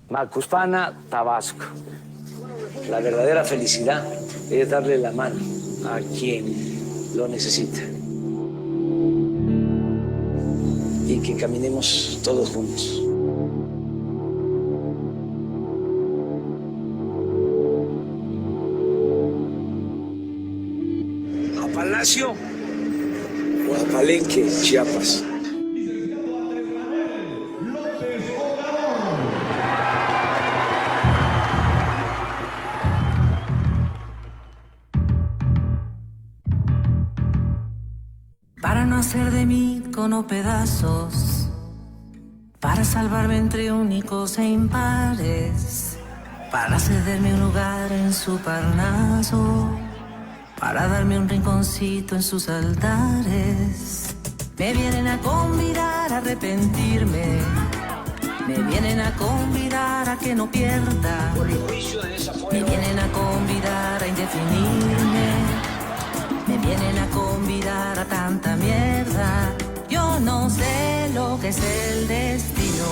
Macuspana, Tabasco. La verdadera felicidad es darle la mano a quien lo necesita y que caminemos todos juntos. A Palacio o a Palenque, Chiapas. Para no hacer de mí cono pedazos, para salvarme entre únicos e impares, para cederme un lugar en su Parnaso, para darme un rinconcito en sus altares. Me vienen a convidar a arrepentirme, me vienen a convidar a que no pierda, me vienen a convidar a indefinirme. Me vienen a convidar a tanta mierda. Yo no sé lo que es el destino.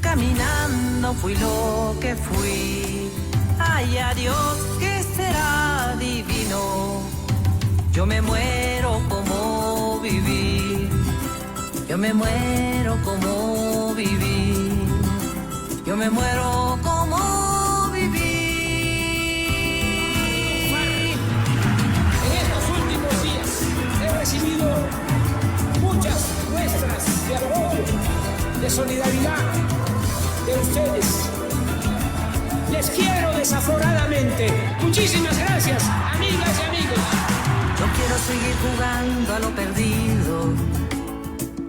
Caminando fui lo que fui. Ay, adiós, que será divino. Yo me muero como viví. Yo me muero como viví. Yo me muero como viví. He recibido muchas muestras de apoyo, de solidaridad de ustedes. Les quiero desaforadamente. Muchísimas gracias, amigas y amigos. Yo quiero seguir jugando a lo perdido.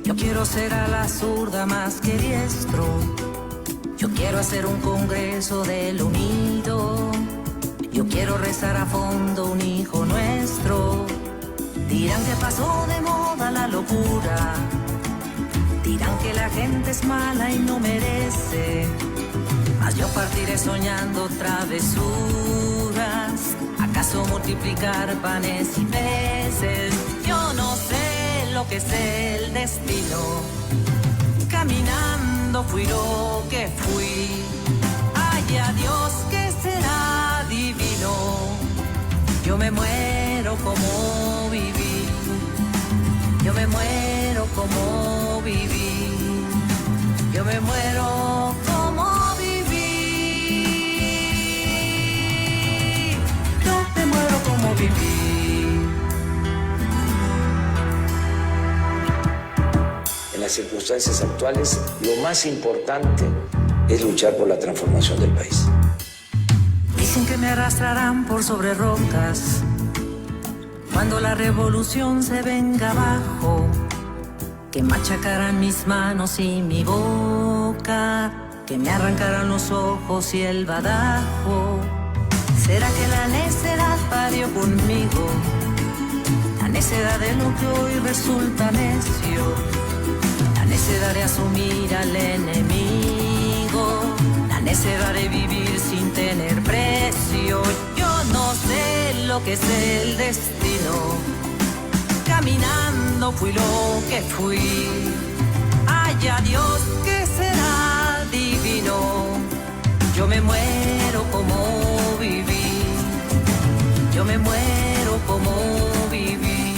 Yo quiero ser a la zurda más que diestro. Yo quiero hacer un congreso del unido. Yo quiero rezar a fondo un hijo nuestro. Dirán que pasó de moda la locura. Dirán que la gente es mala y no merece. Mas yo partiré soñando travesuras. ¿Acaso multiplicar panes y peces? Yo no sé lo que es el destino. Caminando fui lo que fui. Ay, adiós, que será divino. Yo me muero como viví. Yo me muero como viví. Yo me muero como viví. Yo me muero como viví. En las circunstancias actuales, lo más importante es luchar por la transformación del país. Dicen que me arrastrarán por sobre rocas cuando la revolución se venga abajo, que machacarán mis manos y mi boca, que me arrancarán los ojos y el badajo. ¿Será que la necedad parió conmigo? La necedad de lo que hoy resulta necio, la necedad de asumir al enemigo, la necedad de vivir sin tener precio. Yo no sé lo que es el destino. Caminando fui lo que fui. Ay, adiós, que será divino. Yo me muero como viví. Yo me muero como viví.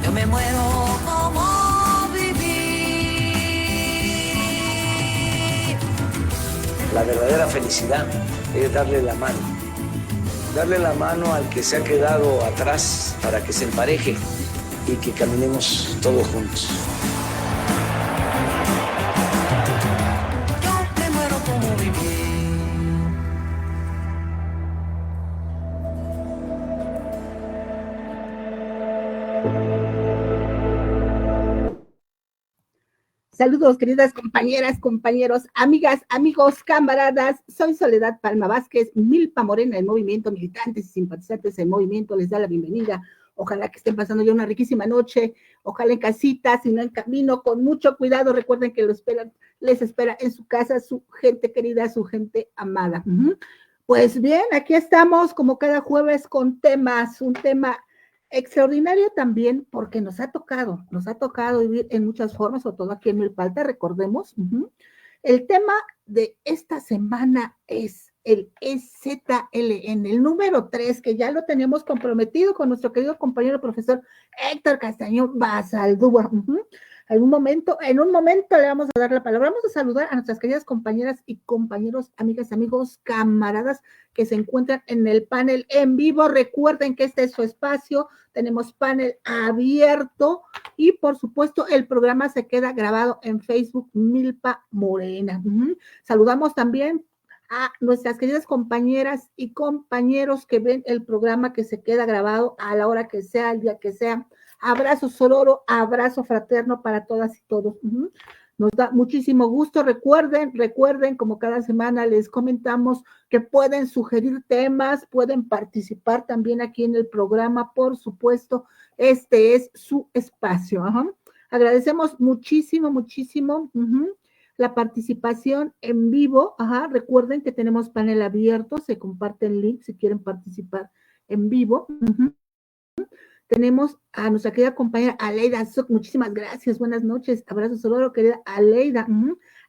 Yo me muero como viví. La verdadera felicidad es darle la mano al que se ha quedado atrás para que se empareje y que caminemos todos juntos. Yo me muero como viví. Saludos, queridas compañeras, compañeros, amigas, amigos, camaradas. Soy Soledad Palma Vázquez, Milpa Morena del movimiento, militantes y simpatizantes del movimiento. Les da la bienvenida. Ojalá que estén pasando ya una riquísima noche. Ojalá en casita, si no en camino, con mucho cuidado. Recuerden que les espera en su casa su gente querida, su gente amada. Pues bien, aquí estamos como cada jueves con temas, un tema extraordinario también porque nos ha tocado vivir en muchas formas, sobre todo aquí en Milpalta, recordemos. El tema de esta semana es el EZLN, el número 3, que ya lo tenemos comprometido con nuestro querido compañero profesor Héctor Castañón Basaldúa. En un momento le vamos a dar la palabra. Vamos a saludar a nuestras queridas compañeras y compañeros, amigas, amigos, camaradas que se encuentran en el panel en vivo. Recuerden que este es su espacio, tenemos panel abierto y por supuesto el programa se queda grabado en Facebook Milpa Morena. Saludamos también a nuestras queridas compañeras y compañeros que ven el programa que se queda grabado a la hora que sea, el día que sea. Abrazo sororo, abrazo fraterno para todas y todos. Nos da muchísimo gusto. Recuerden, como cada semana les comentamos, que pueden sugerir temas, pueden participar también aquí en el programa, por supuesto, este es su espacio. Agradecemos muchísimo la participación en vivo. Recuerden que tenemos panel abierto, se comparte el link si quieren participar en vivo. Tenemos a nuestra querida compañera Aleida Zoc, muchísimas gracias, buenas noches, abrazo sonoro, querida Aleida.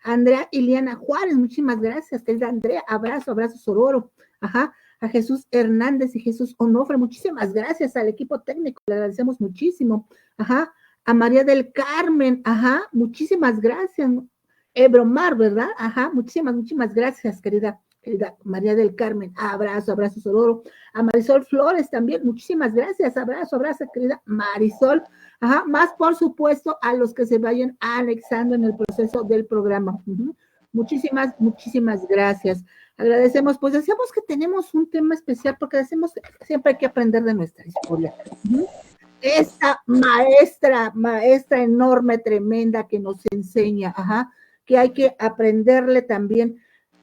Andrea Iliana Juárez, muchísimas gracias, querida Andrea, abrazo sonoro. A Jesús Hernández y Jesús Onofre, muchísimas gracias al equipo técnico, le agradecemos muchísimo. A María del Carmen, muchísimas gracias. Ebromar, ¿verdad? Muchísimas gracias, querida María del Carmen, abrazo sonoro. A Marisol Flores también, muchísimas gracias, abrazo, querida Marisol. Más por supuesto a los que se vayan anexando en el proceso del programa. Muchísimas gracias. Agradecemos, pues decíamos que tenemos un tema especial porque decimos siempre hay que aprender de nuestra historia. Esta maestra enorme, tremenda que nos enseña, que hay que aprenderle también.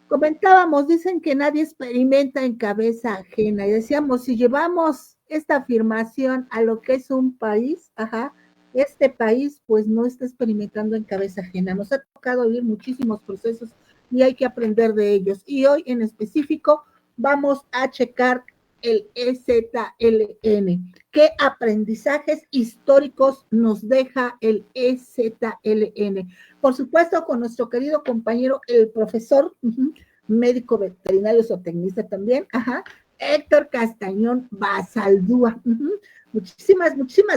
Comentábamos, dicen que nadie experimenta en cabeza ajena, y decíamos, si llevamos esta afirmación a lo que es un país, este país pues no está experimentando en cabeza ajena, nos ha tocado vivir muchísimos procesos y hay que aprender de ellos, y hoy en específico vamos a checar el EZLN. ¿Qué aprendizajes históricos nos deja el EZLN? Por supuesto, con nuestro querido compañero, el profesor, médico veterinario zootecnista también, Héctor Castañón Basaldúa. Muchísimas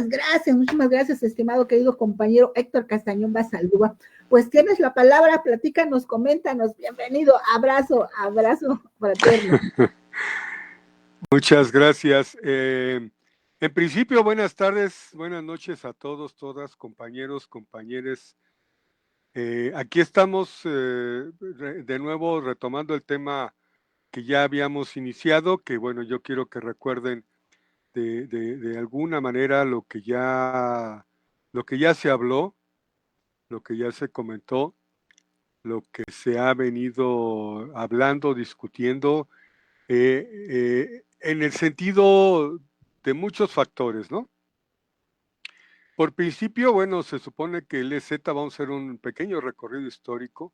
gracias, estimado querido compañero Héctor Castañón Basaldúa. Pues tienes la palabra, platícanos, coméntanos, bienvenido, abrazo fraterno. Muchas gracias. En principio, buenas tardes, buenas noches a todos, todas, compañeros, compañeres. Aquí estamos de nuevo retomando el tema que ya habíamos iniciado, que bueno, yo quiero que recuerden de alguna manera lo que ya se habló, lo que ya se comentó, lo que se ha venido hablando, discutiendo, en el sentido de muchos factores, ¿no? Por principio, bueno, se supone que el EZ, vamos a hacer un pequeño recorrido histórico,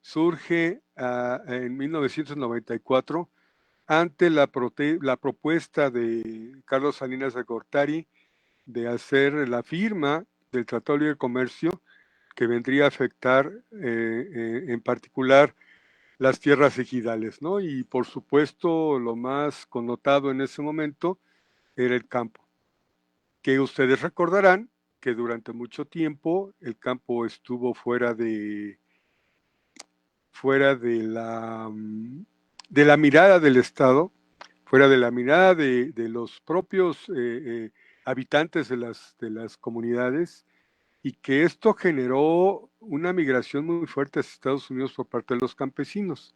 surge en 1994 ante la propuesta de Carlos Salinas de Gortari de hacer la firma del Tratado de Libre Comercio que vendría a afectar en particular las tierras ejidales, ¿no? Y por supuesto lo más connotado en ese momento era el campo, que ustedes recordarán que durante mucho tiempo el campo estuvo fuera de la mirada del Estado, fuera de la mirada de los propios habitantes de las comunidades, y que esto generó una migración muy fuerte hacia Estados Unidos por parte de los campesinos,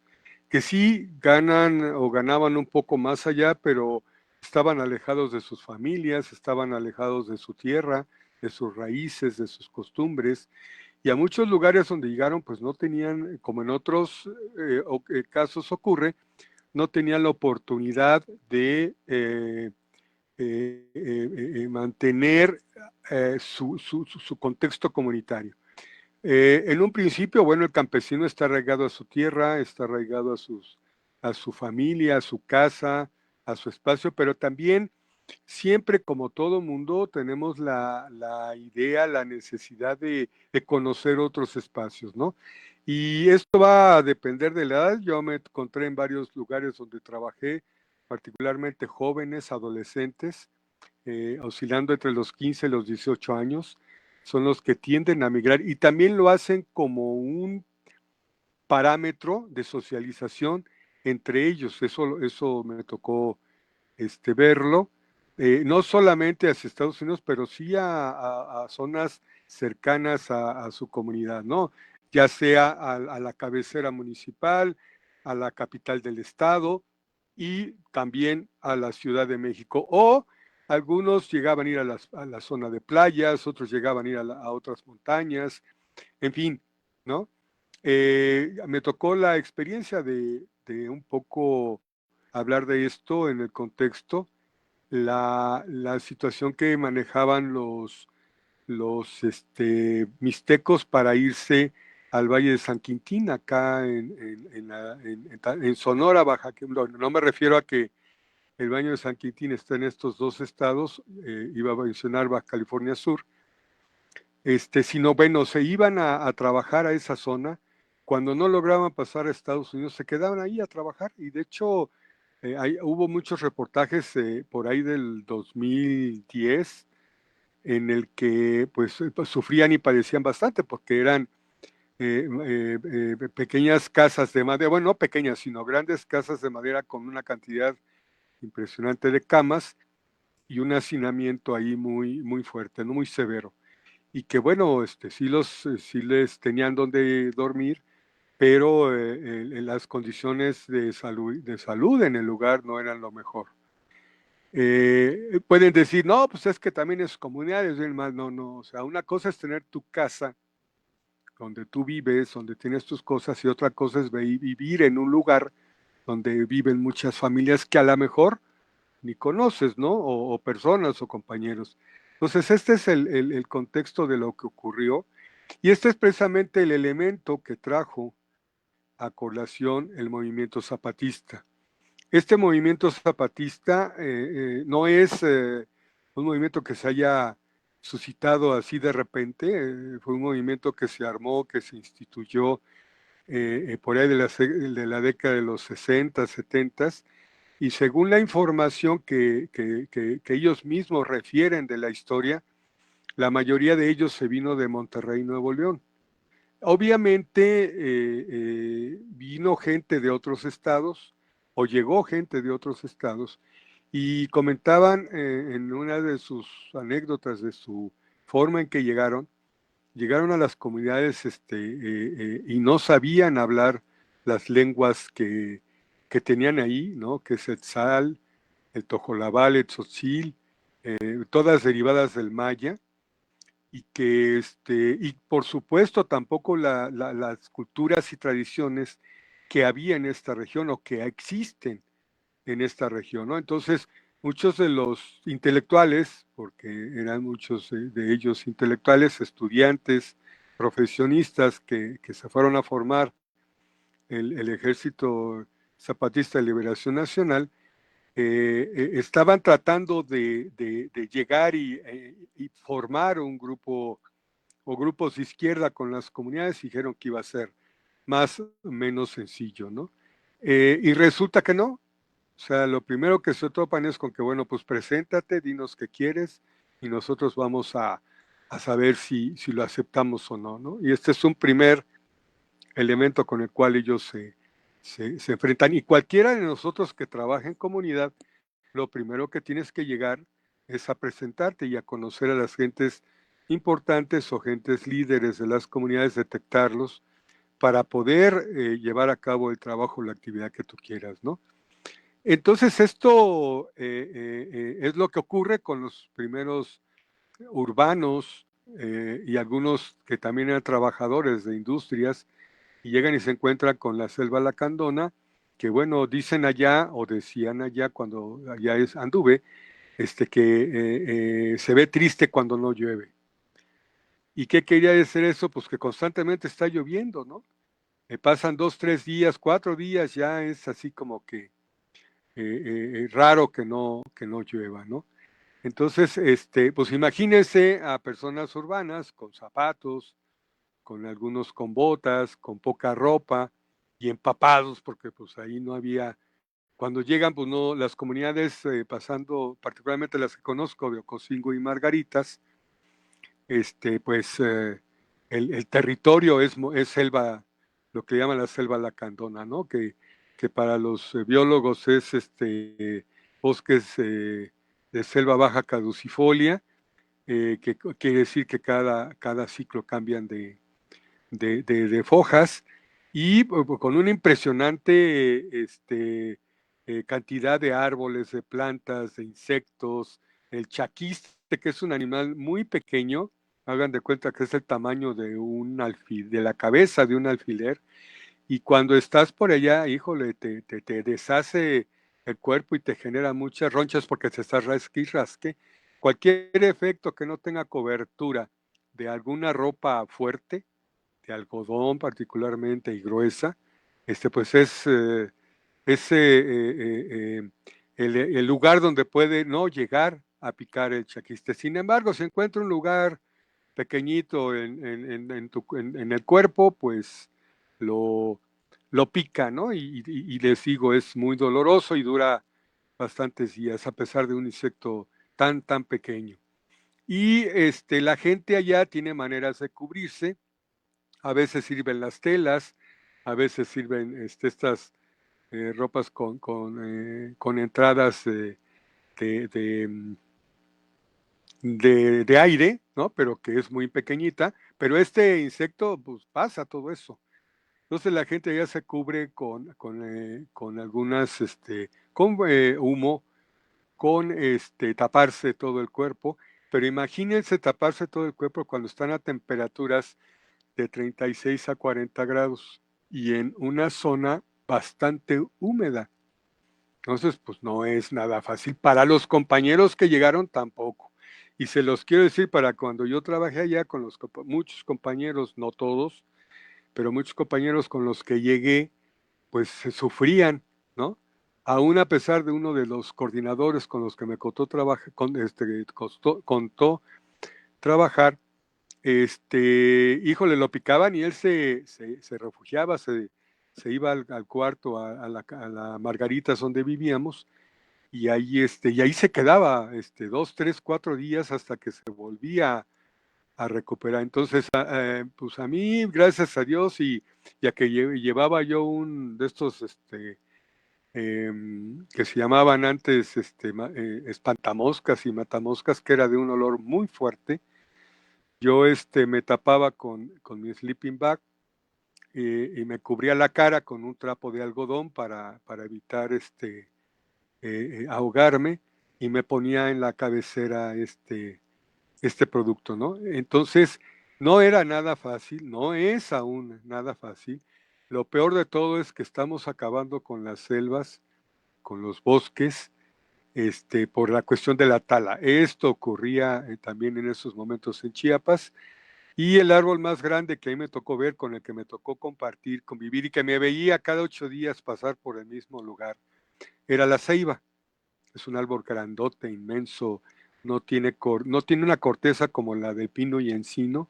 que sí ganaban un poco más allá, pero estaban alejados de sus familias, estaban alejados de su tierra, de sus raíces, de sus costumbres, y a muchos lugares donde llegaron, pues no tenían, como en otros casos ocurre, no tenían la oportunidad de mantener su contexto comunitario. En un principio, bueno, el campesino está arraigado a su tierra, está arraigado a su familia, a su casa, a su espacio, pero también siempre, como todo mundo, tenemos la idea, la necesidad de conocer otros espacios, ¿no? Y esto va a depender de la edad. Yo me encontré en varios lugares donde trabajé, particularmente jóvenes, adolescentes, oscilando entre los 15 y los 18 años, son los que tienden a migrar y también lo hacen como un parámetro de socialización entre ellos. Eso me tocó verlo, no solamente hacia Estados Unidos, pero sí a zonas cercanas a su comunidad, ¿no? Ya sea a la cabecera municipal, a la capital del estado y también a la Ciudad de México. O algunos llegaban a ir a la zona de playas, otros llegaban a ir a otras montañas, en fin, ¿no? Me tocó la experiencia de un poco hablar de esto en el contexto, la situación que manejaban los mixtecos para irse al Valle de San Quintín, acá en Sonora, Baja, no me refiero a que el Valle de San Quintín está en estos dos estados, iba a mencionar Baja California Sur, sino bueno, se iban a trabajar a esa zona. Cuando no lograban pasar a Estados Unidos, se quedaban ahí a trabajar y de hecho hubo muchos reportajes por ahí del 2010 en el que pues sufrían y padecían bastante porque eran pequeñas casas de madera, bueno, no pequeñas, sino grandes casas de madera con una cantidad impresionante de camas y un hacinamiento ahí muy, muy fuerte, no muy severo. Y que bueno, sí les tenían donde dormir, pero las condiciones de salud en el lugar no eran lo mejor. Pueden decir, no, pues es que también es comunidades, no, o sea, una cosa es tener tu casa donde tú vives, donde tienes tus cosas, y otra cosa es vivir en un lugar donde viven muchas familias que a lo mejor ni conoces, ¿no? O personas o compañeros. Entonces, este es el contexto de lo que ocurrió, y este es precisamente el elemento que trajo a colación el movimiento zapatista. Este movimiento zapatista no es un movimiento que se haya suscitado así de repente, fue un movimiento que se armó, que se instituyó por ahí de la década de los 60, 70, y según la información que ellos mismos refieren de la historia, la mayoría de ellos se vino de Monterrey, Nuevo León. Obviamente vino gente de otros estados, o llegó gente de otros estados, y comentaban en una de sus anécdotas de su forma en que llegaron a las comunidades y no sabían hablar las lenguas que tenían ahí, ¿no? Que es el tzal, el tojolabal, el tzotzil, todas derivadas del maya, y que y por supuesto tampoco las culturas y tradiciones que había en esta región o que existen en esta región, ¿no? Entonces, muchos de los intelectuales, porque eran muchos de ellos intelectuales, estudiantes, profesionistas que se fueron a formar el Ejército Zapatista de Liberación Nacional, estaban tratando de llegar y formar un grupo o grupos de izquierda con las comunidades, y dijeron que iba a ser más o menos sencillo, ¿no? Y resulta que no. O sea, lo primero que se topan es con que, bueno, pues preséntate, dinos qué quieres y nosotros vamos a saber si lo aceptamos o no, ¿no? Y este es un primer elemento con el cual ellos se enfrentan. Y cualquiera de nosotros que trabaja en comunidad, lo primero que tienes que llegar es a presentarte y a conocer a las gentes importantes o gentes líderes de las comunidades, detectarlos para poder llevar a cabo el trabajo o la actividad que tú quieras, ¿no? Entonces esto es lo que ocurre con los primeros urbanos y algunos que también eran trabajadores de industrias y llegan y se encuentran con la selva lacandona, que bueno, dicen allá o decían allá cuando allá anduve, que se ve triste cuando no llueve. ¿Y qué quería decir eso? Pues que constantemente está lloviendo, ¿no? Pasan 2, 3 días, 4 días, ya es así como que raro que no llueva, ¿no? Entonces, pues imagínense a personas urbanas con zapatos, con algunos con botas, con poca ropa y empapados, porque pues ahí no había, cuando llegan, pues no, las comunidades pasando, particularmente las que conozco de Ocosingo y Margaritas, pues el territorio es selva, lo que llaman la selva lacandona, ¿no? Que para los biólogos es bosques de selva baja caducifolia, que quiere decir que cada ciclo cambian de fojas y con una impresionante cantidad de árboles, de plantas, de insectos, el chaquiste, que es un animal muy pequeño, hagan de cuenta que es el tamaño de de la cabeza de un alfiler, y cuando estás por allá, híjole, te deshace el cuerpo y te genera muchas ronchas porque te estás rasque y rasque. Cualquier efecto que no tenga cobertura de alguna ropa fuerte, de algodón particularmente y gruesa, pues es el lugar donde puede no llegar a picar el chaquiste. Sin embargo, si encuentra un lugar pequeñito en el cuerpo, pues lo pica, ¿no? Y les digo, es muy doloroso y dura bastantes días, a pesar de un insecto tan pequeño. Y la gente allá tiene maneras de cubrirse. A veces sirven las telas, a veces sirven estas ropas con entradas de aire, ¿no? Pero que es muy pequeñita, pero este insecto pues pasa todo eso. Entonces la gente ya se cubre con algunas, con humo, con taparse todo el cuerpo, pero imagínense taparse todo el cuerpo cuando están a temperaturas de 36 a 40 grados y en una zona bastante húmeda. Entonces, pues no es nada fácil. Para los compañeros que llegaron tampoco. Y se los quiero decir, para cuando yo trabajé allá con muchos compañeros, no todos, pero muchos compañeros con los que llegué, pues se sufrían, ¿no? Aún a pesar de uno de los coordinadores con los que me contó trabajar, híjole, lo picaban y él se refugiaba, se iba al cuarto, a la Margaritas donde vivíamos, y ahí se quedaba 2, 3, 4 días hasta que se volvía a recuperar. Entonces, pues a mí, gracias a Dios, y ya que llevaba yo un de estos que se llamaban antes espantamoscas y matamoscas, que era de un olor muy fuerte. Yo me tapaba con mi sleeping bag y me cubría la cara con un trapo de algodón para evitar ahogarme, y me ponía en la cabecera este producto, ¿no? Entonces, no era nada fácil, no es aún nada fácil. Lo peor de todo es que estamos acabando con las selvas, con los bosques, por la cuestión de la tala. Esto ocurría también en esos momentos en Chiapas, y el árbol más grande que a mí me tocó ver, con el que me tocó compartir, convivir, y que me veía cada 8 días pasar por el mismo lugar, era la ceiba. Es un árbol grandote, inmenso, no tiene una corteza como la de pino y encino,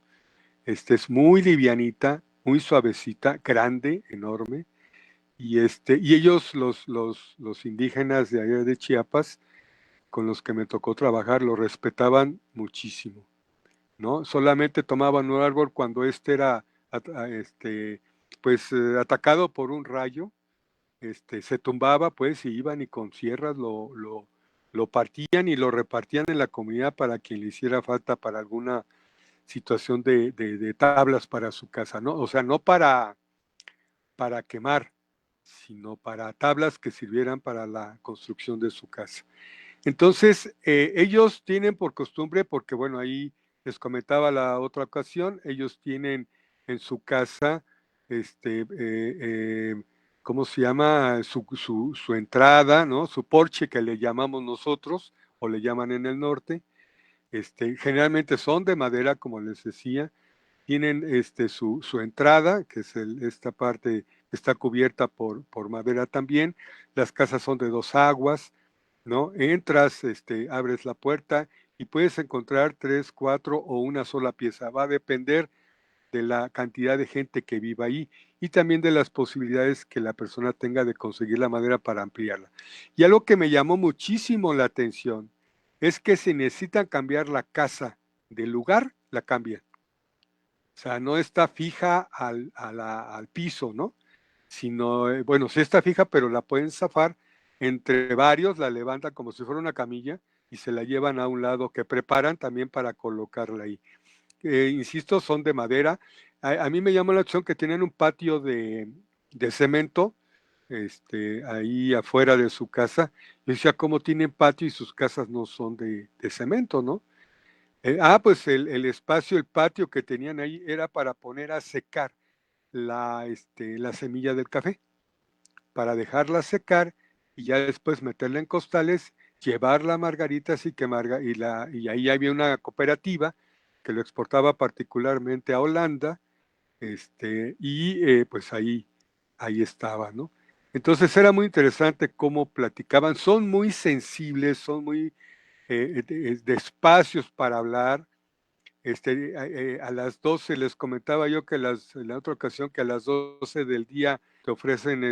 es muy livianita, muy suavecita, grande, enorme, y ellos, los indígenas de allá de Chiapas, con los que me tocó trabajar, lo respetaban muchísimo, ¿no? Solamente tomaban un árbol cuando era atacado por un rayo, se tumbaba, pues, y iban y con sierras lo partían y lo repartían en la comunidad para quien le hiciera falta para alguna situación de tablas para su casa, ¿no? O sea, no para quemar, sino para tablas que sirvieran para la construcción de su casa. Entonces, ellos tienen por costumbre, porque bueno, ahí les comentaba la otra ocasión, ellos tienen en su casa, ¿cómo se llama? Su entrada, ¿no? Su porche, que le llamamos nosotros, o le llaman en el norte. Generalmente son de madera, como les decía. Tienen su entrada, que es esta parte que está cubierta por madera también. Las casas son de 2 aguas, ¿no? Entras, abres la puerta y puedes encontrar 3, 4 o una sola pieza. Va a depender de la cantidad de gente que viva ahí y también de las posibilidades que la persona tenga de conseguir la madera para ampliarla. Y algo que me llamó muchísimo la atención es que si necesitan cambiar la casa del lugar, la cambian. O sea, no está fija al piso, ¿no? Sino, bueno, sí está fija, pero la pueden zafar entre varios, la levantan como si fuera una camilla y se la llevan a un lado que preparan también para colocarla ahí. Insisto, son de madera. A mí me llamó la atención que tienen un patio de cemento ahí afuera de su casa. Yo decía, ¿cómo tienen patio y sus casas no son de cemento, no? Pues el espacio, el patio que tenían ahí era para poner a secar la semilla del café, para dejarla secar y ya después meterla en costales, llevarla a Margaritas y ahí había una cooperativa que lo exportaba particularmente a Holanda, pues ahí estaba, ¿no? Entonces era muy interesante cómo platicaban, son muy sensibles, son muy despacios para hablar. A las 12 les comentaba yo que en la otra ocasión que a las 12 del día te ofrecen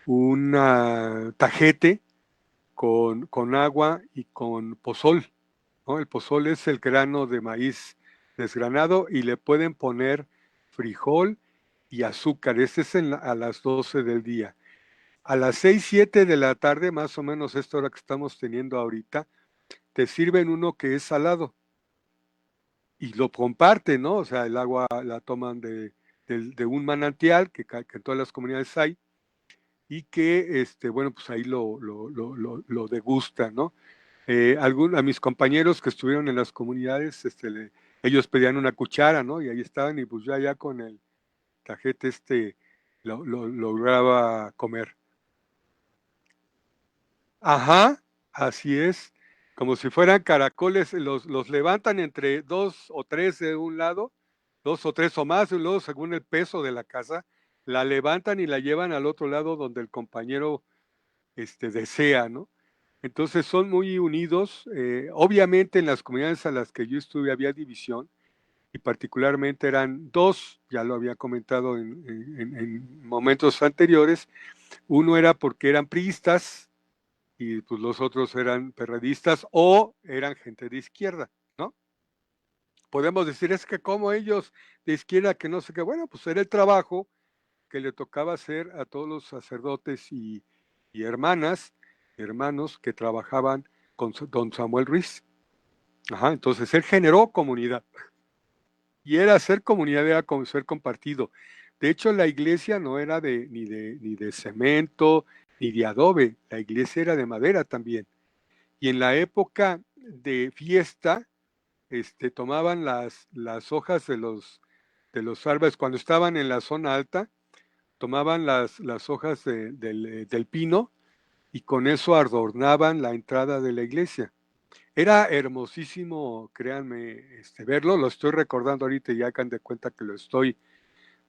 un tajete con agua y con pozol, ¿no? El pozol es el grano de maíz desgranado y le pueden poner frijol y azúcar. Este es a las 12 del día. A las 6, 7 de la tarde, más o menos esta hora que estamos teniendo ahorita, te sirven uno que es salado y lo comparten, ¿no? O sea, el agua la toman de un manantial que en todas las comunidades hay y que, bueno, pues ahí lo degustan, ¿no? A mis compañeros que estuvieron en las comunidades, ellos pedían una cuchara, ¿no? Y ahí estaban y pues ya con el tajete lograba comer. Ajá, así es, como si fueran caracoles, los levantan entre 2 o 3 de un lado, 2 o 3 o más de un lado según el peso de la casa, la levantan y la llevan al otro lado donde el compañero desea, ¿no? Entonces son muy unidos. Obviamente en las comunidades a las que yo estuve había división y particularmente eran dos, ya lo había comentado en momentos anteriores. Uno era porque eran priistas y pues los otros eran perredistas o eran gente de izquierda, ¿no? Podemos decir, es que como ellos de izquierda que no sé qué, bueno, pues era el trabajo que le tocaba hacer a todos los sacerdotes y hermanos que trabajaban con don Samuel Ruiz. Ajá, entonces él generó comunidad. Y era hacer comunidad, era como ser compartido. De hecho, la iglesia no era ni de cemento, ni de adobe. La iglesia era de madera también. Y en la época de fiesta, tomaban las hojas de los árboles, cuando estaban en la zona alta, tomaban las hojas del pino y con eso adornaban la entrada de la iglesia. Era hermosísimo, créanme, verlo, lo estoy recordando ahorita y ya hagan de cuenta que lo estoy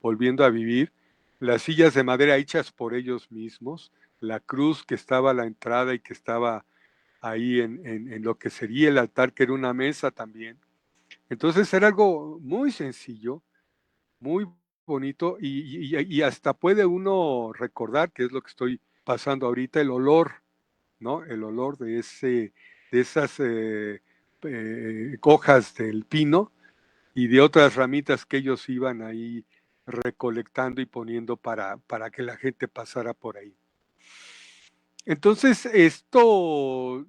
volviendo a vivir. Las sillas de madera hechas por ellos mismos, la cruz que estaba a la entrada y que estaba ahí en lo que sería el altar, que era una mesa también. Entonces era algo muy sencillo, muy bonito y hasta puede uno recordar, que es lo que estoy pasando ahorita, el olor, ¿no? El olor de esas hojas del pino y de otras ramitas que ellos iban ahí recolectando y poniendo para que la gente pasara por ahí. Entonces, esto o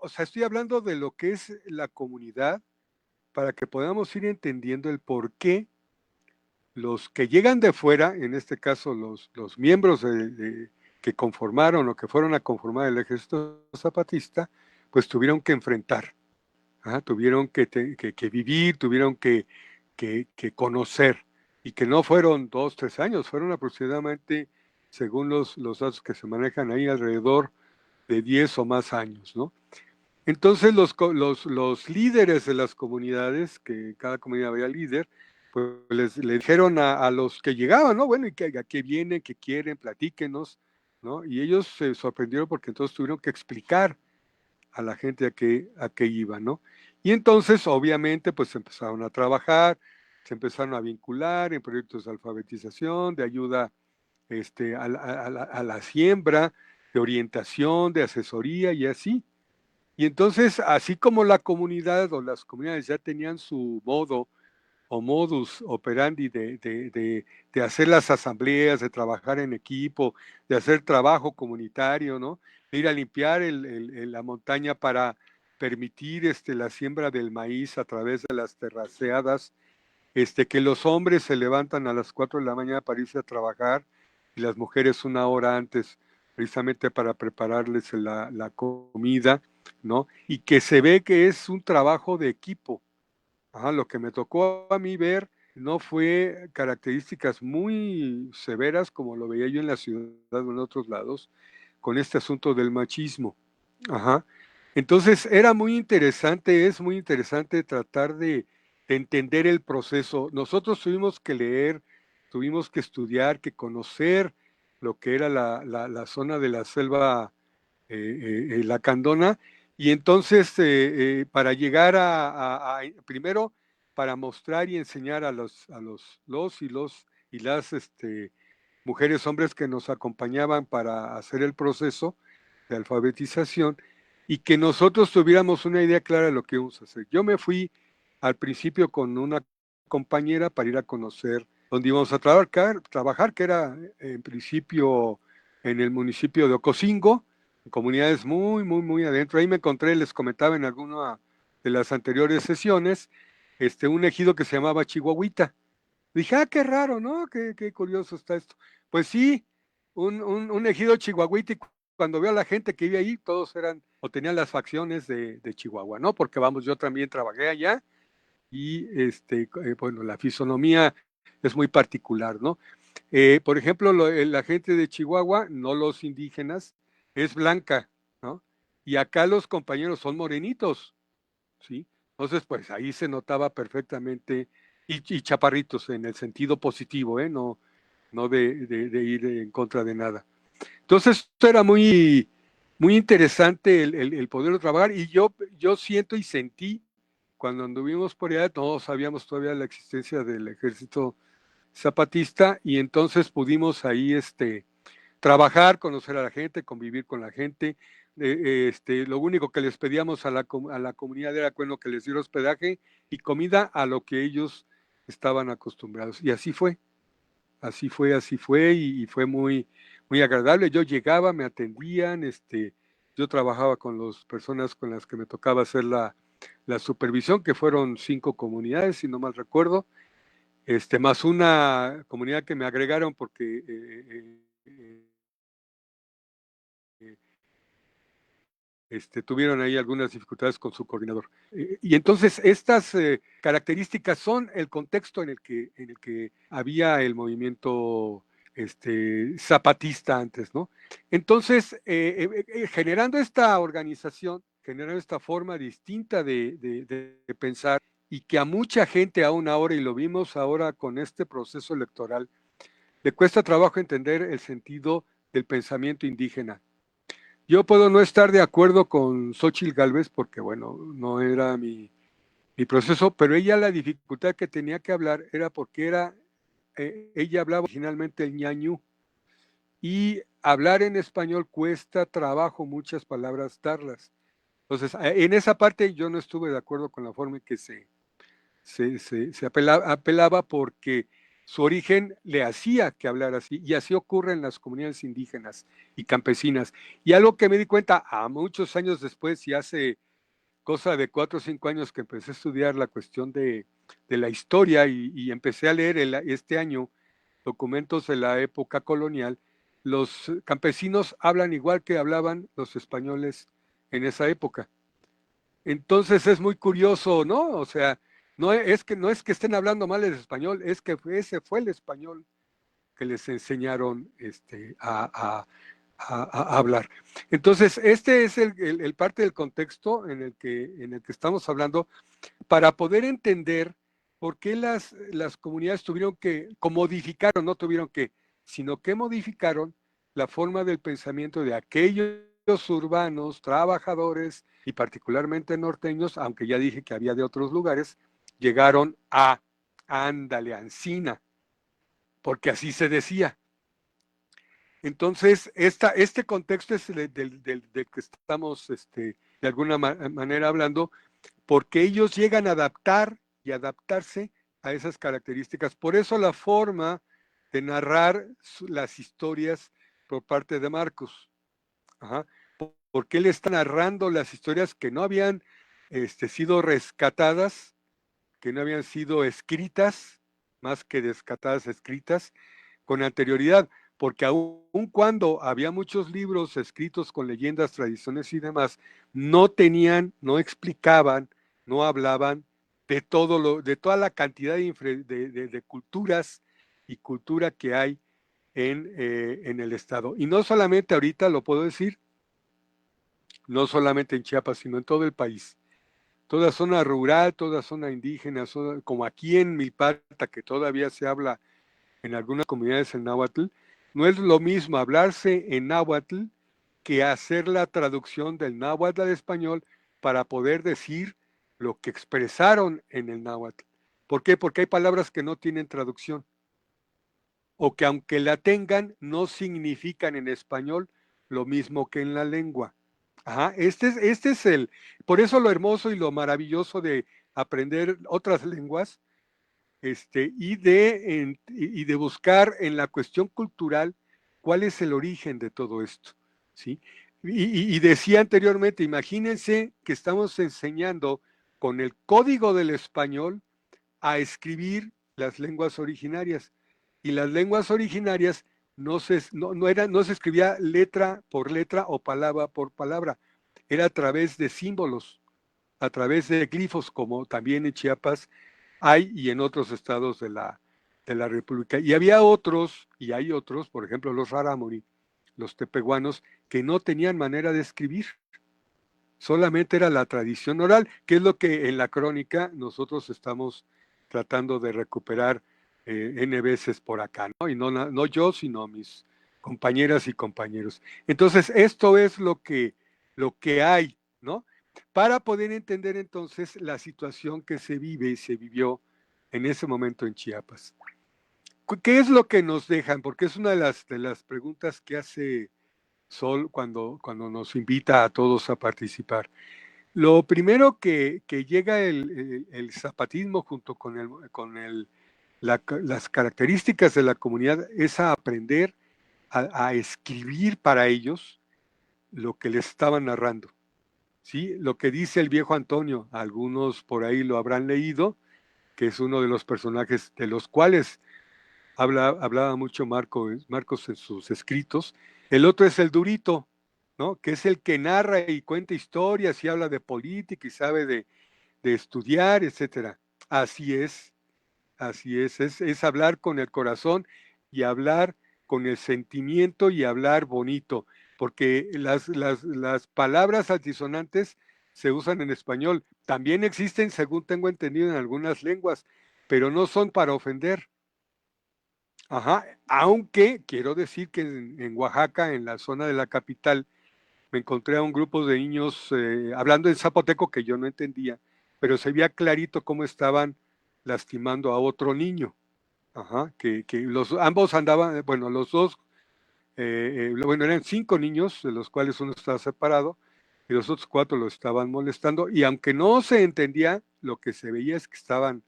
sea, estoy hablando de lo que es la comunidad para que podamos ir entendiendo el por qué los que llegan de fuera, en este caso los miembros que conformaron o que fueron a conformar el ejército zapatista, pues tuvieron que enfrentar, tuvieron que vivir, tuvieron que conocer, y que no fueron 2, 3 años, fueron aproximadamente, según los datos que se manejan ahí, alrededor de 10 o más años, ¿no? Entonces los líderes de las comunidades, que cada comunidad había líder, pues le dijeron a los que llegaban, ¿no? Bueno, ¿y a qué vienen, qué quieren? Platíquenos, ¿no? Y ellos se sorprendieron porque entonces tuvieron que explicar a la gente a que iba, ¿no? Y entonces, obviamente, pues empezaron a trabajar, se empezaron a vincular en proyectos de alfabetización, de ayuda a la siembra, de orientación, de asesoría y así. Y entonces, así como la comunidad o las comunidades ya tenían su modo o modus operandi de hacer las asambleas, de trabajar en equipo, de hacer trabajo comunitario, ¿no? De ir a limpiar la montaña para permitir la siembra del maíz a través de las terraceadas, que los hombres se levantan a las 4 de la mañana para irse a trabajar y las mujeres una hora antes precisamente para prepararles la comida, ¿no? Y que se ve que es un trabajo de equipo. Ajá, lo que me tocó a mí ver no fue características muy severas como lo veía yo en la ciudad o en otros lados, con este asunto del machismo. Ajá. Entonces era muy interesante, es muy interesante tratar de entender el proceso. Nosotros tuvimos que leer, tuvimos que estudiar, que conocer lo que era la zona de la selva lacandona, y entonces para llegar primero para mostrar y enseñar a los y las mujeres, hombres que nos acompañaban para hacer el proceso de alfabetización, y que nosotros tuviéramos una idea clara de lo que íbamos a hacer. Yo me fui al principio con una compañera para ir a conocer dónde íbamos a trabajar, que era en principio en el municipio de Ocosingo, comunidades muy, muy, muy adentro. Ahí me encontré, les comentaba en alguna de las anteriores sesiones, un ejido que se llamaba Chihuahuita. Dije, qué raro, ¿no? Qué curioso está esto. Pues sí, un ejido chihuahuita, y cuando veo a la gente que vive ahí, todos eran o tenían las facciones de Chihuahua, ¿no? Porque vamos, yo también trabajé allá y bueno, la fisonomía es muy particular, ¿no? Por ejemplo, la gente de Chihuahua, no los indígenas, es blanca, ¿no? Y acá los compañeros son morenitos, ¿sí? Entonces, pues ahí se notaba perfectamente, y chaparritos en el sentido positivo, ¿eh? No de ir en contra de nada. Entonces, esto era muy, muy interesante el poder trabajar, y yo siento y sentí, cuando anduvimos por allá, no sabíamos todavía la existencia del ejército zapatista, y entonces pudimos ahí trabajar, conocer a la gente, convivir con la gente. Lo único que les pedíamos a la comunidad era, bueno, que les diera hospedaje y comida a lo que ellos estaban acostumbrados. Y así fue, y fue muy, muy agradable. Yo llegaba, me atendían, yo trabajaba con las personas con las que me tocaba hacer la supervisión, que fueron 5 comunidades, si no mal recuerdo, más una comunidad que me agregaron porque tuvieron ahí algunas dificultades con su coordinador. Y entonces estas características son el contexto en el que había el movimiento zapatista antes, ¿no? Entonces, generando esta organización, generando esta forma distinta de pensar, y que a mucha gente aún ahora, y lo vimos ahora con este proceso electoral, le cuesta trabajo entender el sentido del pensamiento indígena. Yo puedo no estar de acuerdo con Xóchitl Gálvez porque, bueno, no era mi proceso, pero ella, la dificultad que tenía que hablar era porque ella hablaba originalmente el ñañú, y hablar en español cuesta trabajo muchas palabras darlas. Entonces, en esa parte yo no estuve de acuerdo con la forma en que se apelaba, porque su origen le hacía que hablar así, y así ocurre en las comunidades indígenas y campesinas. Y algo que me di cuenta a muchos años después, y hace cosa de 4 o 5 años que empecé a estudiar la cuestión de la historia, y empecé a leer este año documentos de la época colonial, los campesinos hablan igual que hablaban los españoles en esa época. Entonces es muy curioso, ¿no? O sea, no es que estén hablando mal el español, es que ese fue el español que les enseñaron a hablar. Entonces, este es el parte del contexto en el que estamos hablando, para poder entender por qué las comunidades tuvieron que, modificaron, no tuvieron que, sino que modificaron la forma del pensamiento de aquellos urbanos, trabajadores y particularmente norteños, aunque ya dije que había de otros lugares, llegaron a Ancina, porque así se decía. Entonces, este contexto es del que estamos de alguna manera hablando, porque ellos llegan a adaptar y adaptarse a esas características. Por eso la forma de narrar las historias por parte de Marcos. Ajá. Porque él está narrando las historias que no habían sido rescatadas, que no habían sido escritas, más que rescatadas, escritas, con anterioridad, porque aun cuando había muchos libros escritos con leyendas, tradiciones y demás, no tenían, no explicaban, no hablaban de de toda la cantidad de culturas y cultura que hay en el estado. Y no solamente ahorita lo puedo decir, no solamente en Chiapas, sino en todo el país. Toda zona rural, toda zona indígena, como aquí en Milpalta, que todavía se habla en algunas comunidades en náhuatl, no es lo mismo hablarse en náhuatl que hacer la traducción del náhuatl al español para poder decir lo que expresaron en el náhuatl. ¿Por qué? Porque hay palabras que no tienen traducción, o que aunque la tengan, no significan en español lo mismo que en la lengua. Ajá, este es por eso lo hermoso y lo maravilloso de aprender otras lenguas, y de buscar en la cuestión cultural cuál es el origen de todo esto, ¿sí? Y decía anteriormente, imagínense que estamos enseñando con el código del español a escribir las lenguas originarias, y las lenguas originarias no se escribía letra por letra o palabra por palabra, era a través de símbolos, a través de glifos, como también en Chiapas hay y en otros estados de la República. Y había otros, y hay otros, por ejemplo los rarámuri, los tepehuanos, que no tenían manera de escribir, solamente era la tradición oral, que es lo que en la crónica nosotros estamos tratando de recuperar N veces por acá, ¿no? Y no yo, sino mis compañeras y compañeros. Entonces, esto es lo que hay, ¿no? Para poder entender entonces la situación que se vive y se vivió en ese momento en Chiapas. ¿Qué es lo que nos dejan? Porque es una de las preguntas que hace Sol cuando nos invita a todos a participar. Lo primero que llega el zapatismo junto con las características de la comunidad es a aprender a escribir para ellos lo que les estaban narrando. ¿Sí? Lo que dice el viejo Antonio, algunos por ahí lo habrán leído, que es uno de los personajes de los cuales hablaba mucho Marcos en sus escritos. El otro es el Durito, ¿no? Que es el que narra y cuenta historias y habla de política y sabe de estudiar, etcétera. Así es, es hablar con el corazón y hablar con el sentimiento y hablar bonito, porque las palabras altisonantes se usan en español. También existen, según tengo entendido, en algunas lenguas, pero no son para ofender. Ajá, aunque quiero decir que en Oaxaca, en la zona de la capital, me encontré a un grupo de niños hablando en zapoteco que yo no entendía, pero se veía clarito cómo estaban lastimando a otro niño. Ajá, que ambos andaban, bueno, los dos, bueno, eran 5 niños, de los cuales uno estaba separado, y los otros 4 lo estaban molestando, y aunque no se entendía, lo que se veía es que estaban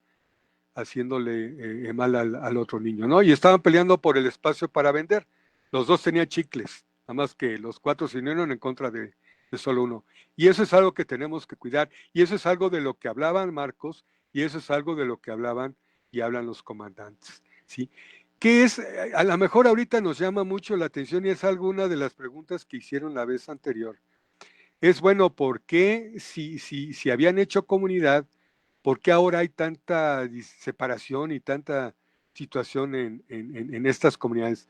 haciéndole mal al otro niño, ¿no? Y estaban peleando por el espacio para vender. Los dos tenían chicles, nada más que los 4 se unieron en contra de solo uno. Y eso es algo que tenemos que cuidar, y eso es algo de lo que hablaban Marcos, y eso es algo de lo que hablaban y hablan los comandantes, ¿sí? Que es, a lo mejor ahorita nos llama mucho la atención y es alguna de las preguntas que hicieron la vez anterior. Es bueno, ¿por qué si habían hecho comunidad, por qué ahora hay tanta separación y tanta situación en estas comunidades?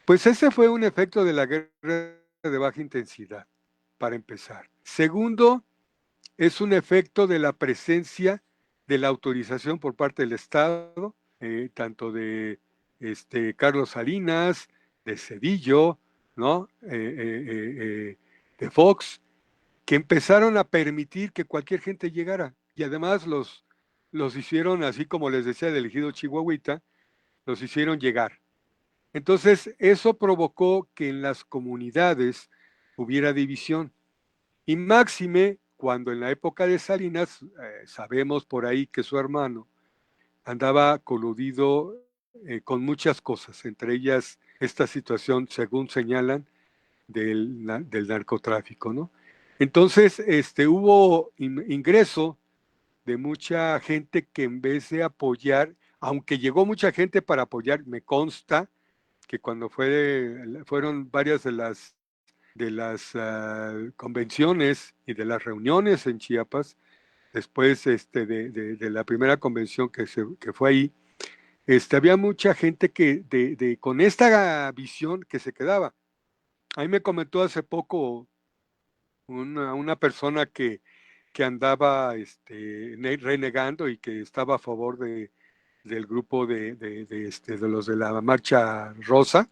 Pues ese fue un efecto de la guerra de baja intensidad, para empezar. Segundo, es un efecto de la presencia de la autorización por parte del Estado, tanto de Carlos Salinas, de Zedillo, ¿no? de Fox, que empezaron a permitir que cualquier gente llegara. Y además los hicieron, así como les decía, del ejido Chihuahuita, los hicieron llegar. Entonces, eso provocó que en las comunidades hubiera división. Y máxime, cuando en la época de Salinas, sabemos por ahí que su hermano andaba coludido con muchas cosas, entre ellas esta situación, según señalan, del narcotráfico, ¿no? Entonces, hubo ingreso de mucha gente que en vez de apoyar, aunque llegó mucha gente para apoyar, me consta que cuando fueron varias de las convenciones y de las reuniones en Chiapas, después de la primera convención que fue ahí, había mucha gente que con esta visión que se quedaba. A mí me comentó hace poco una persona que andaba renegando y que estaba a favor del grupo de los de la Marcha Rosa,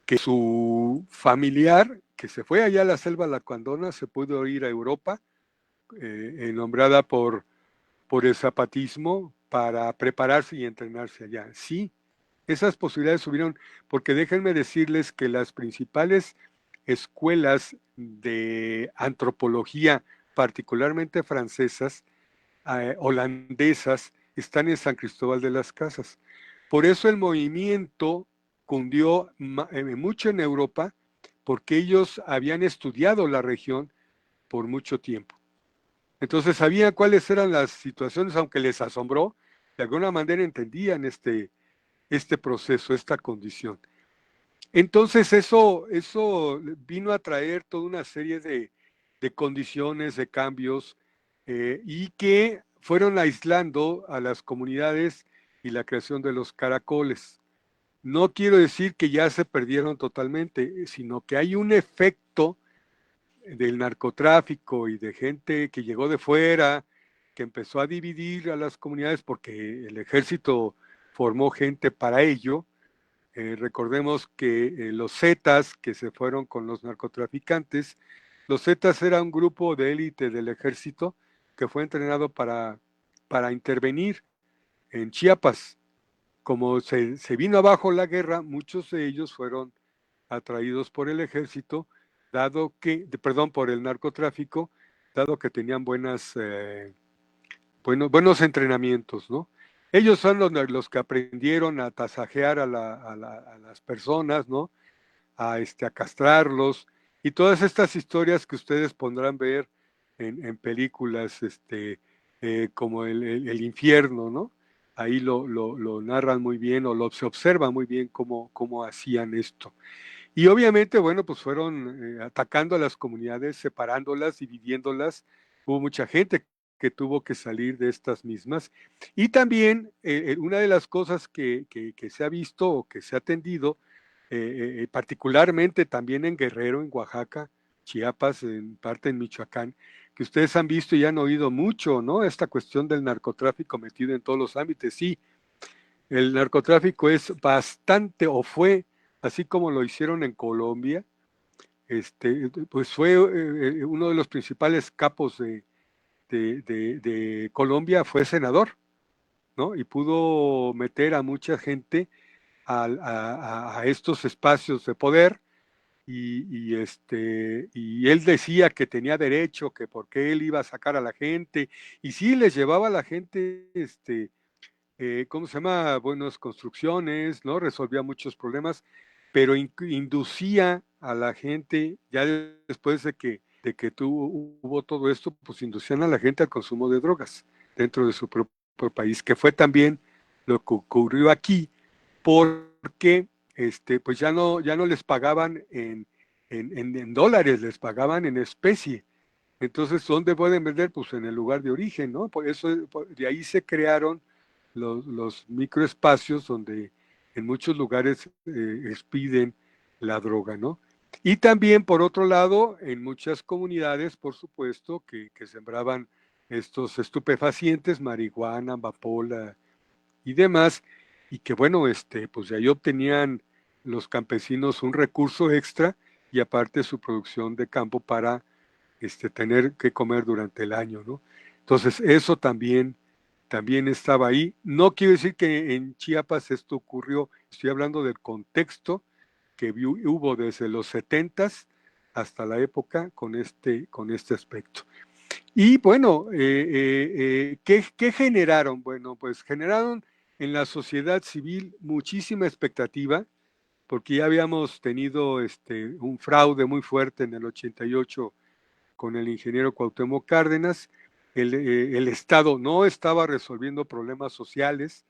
que su familiar, que se fue allá a la selva lacandona, se pudo ir a Europa, nombrada por el zapatismo, para prepararse y entrenarse allá. Sí, esas posibilidades subieron, porque déjenme decirles que las principales escuelas de antropología, particularmente francesas, holandesas, están en San Cristóbal de las Casas. Por eso el movimiento cundió mucho en Europa, porque ellos habían estudiado la región por mucho tiempo. Entonces sabían cuáles eran las situaciones, aunque les asombró, de alguna manera entendían este proceso, esta condición. Entonces eso vino a traer toda una serie de condiciones, de cambios, y que fueron aislando a las comunidades y la creación de los caracoles. No quiero decir que ya se perdieron totalmente, sino que hay un efecto del narcotráfico y de gente que llegó de fuera, que empezó a dividir a las comunidades porque el ejército formó gente para ello. Recordemos que los Zetas, que se fueron con los narcotraficantes, los Zetas era un grupo de élite del ejército que fue entrenado para intervenir en Chiapas. Como se vino abajo la guerra, muchos de ellos fueron atraídos por el ejército, por el narcotráfico, dado que tenían buenos entrenamientos, ¿no? Ellos son los que aprendieron a tasajear a las personas, ¿no? A castrarlos, y todas estas historias que ustedes podrán ver en películas como el infierno, ¿no? Ahí lo narran muy bien, o se observa muy bien cómo hacían esto. Y obviamente, bueno, pues fueron atacando a las comunidades, separándolas, dividiéndolas. Hubo mucha gente que tuvo que salir de estas mismas. Y también una de las cosas que se ha visto o que se ha atendido, particularmente también en Guerrero, en Oaxaca, Chiapas, en parte en Michoacán, que ustedes han visto y han oído mucho, ¿no? Esta cuestión del narcotráfico metido en todos los ámbitos. Sí, el narcotráfico es bastante, o fue, así como lo hicieron en Colombia, pues fue uno de los principales capos de Colombia, fue senador, ¿no? Y pudo meter a mucha gente a estos espacios de poder, y él decía que tenía derecho, que porque él iba a sacar a la gente, y sí les llevaba a la gente, ¿cómo se llama? Buenas construcciones, ¿no? Resolvía muchos problemas, pero inducía a la gente, ya después de que hubo todo esto, pues inducían a la gente al consumo de drogas dentro de su propio país, que fue también lo que ocurrió aquí, porque pues ya no les pagaban en dólares, les pagaban en especie. Entonces, ¿dónde pueden vender? Pues en el lugar de origen, ¿no? Por eso, de ahí se crearon los microespacios donde en muchos lugares expiden la droga, ¿no? Y también, por otro lado, en muchas comunidades, por supuesto, que sembraban estos estupefacientes, marihuana, amapola y demás, y que bueno, pues de ahí obtenían los campesinos un recurso extra, y aparte su producción de campo para tener que comer durante el año, ¿no? Entonces, eso también estaba ahí. No quiero decir que en Chiapas esto ocurrió, estoy hablando del contexto que hubo desde los 70s hasta la época con este aspecto. Y bueno, ¿qué generaron? Bueno, pues generaron en la sociedad civil muchísima expectativa, porque ya habíamos tenido un fraude muy fuerte en el 88 con el ingeniero Cuauhtémoc Cárdenas. El Estado no estaba resolviendo problemas sociales,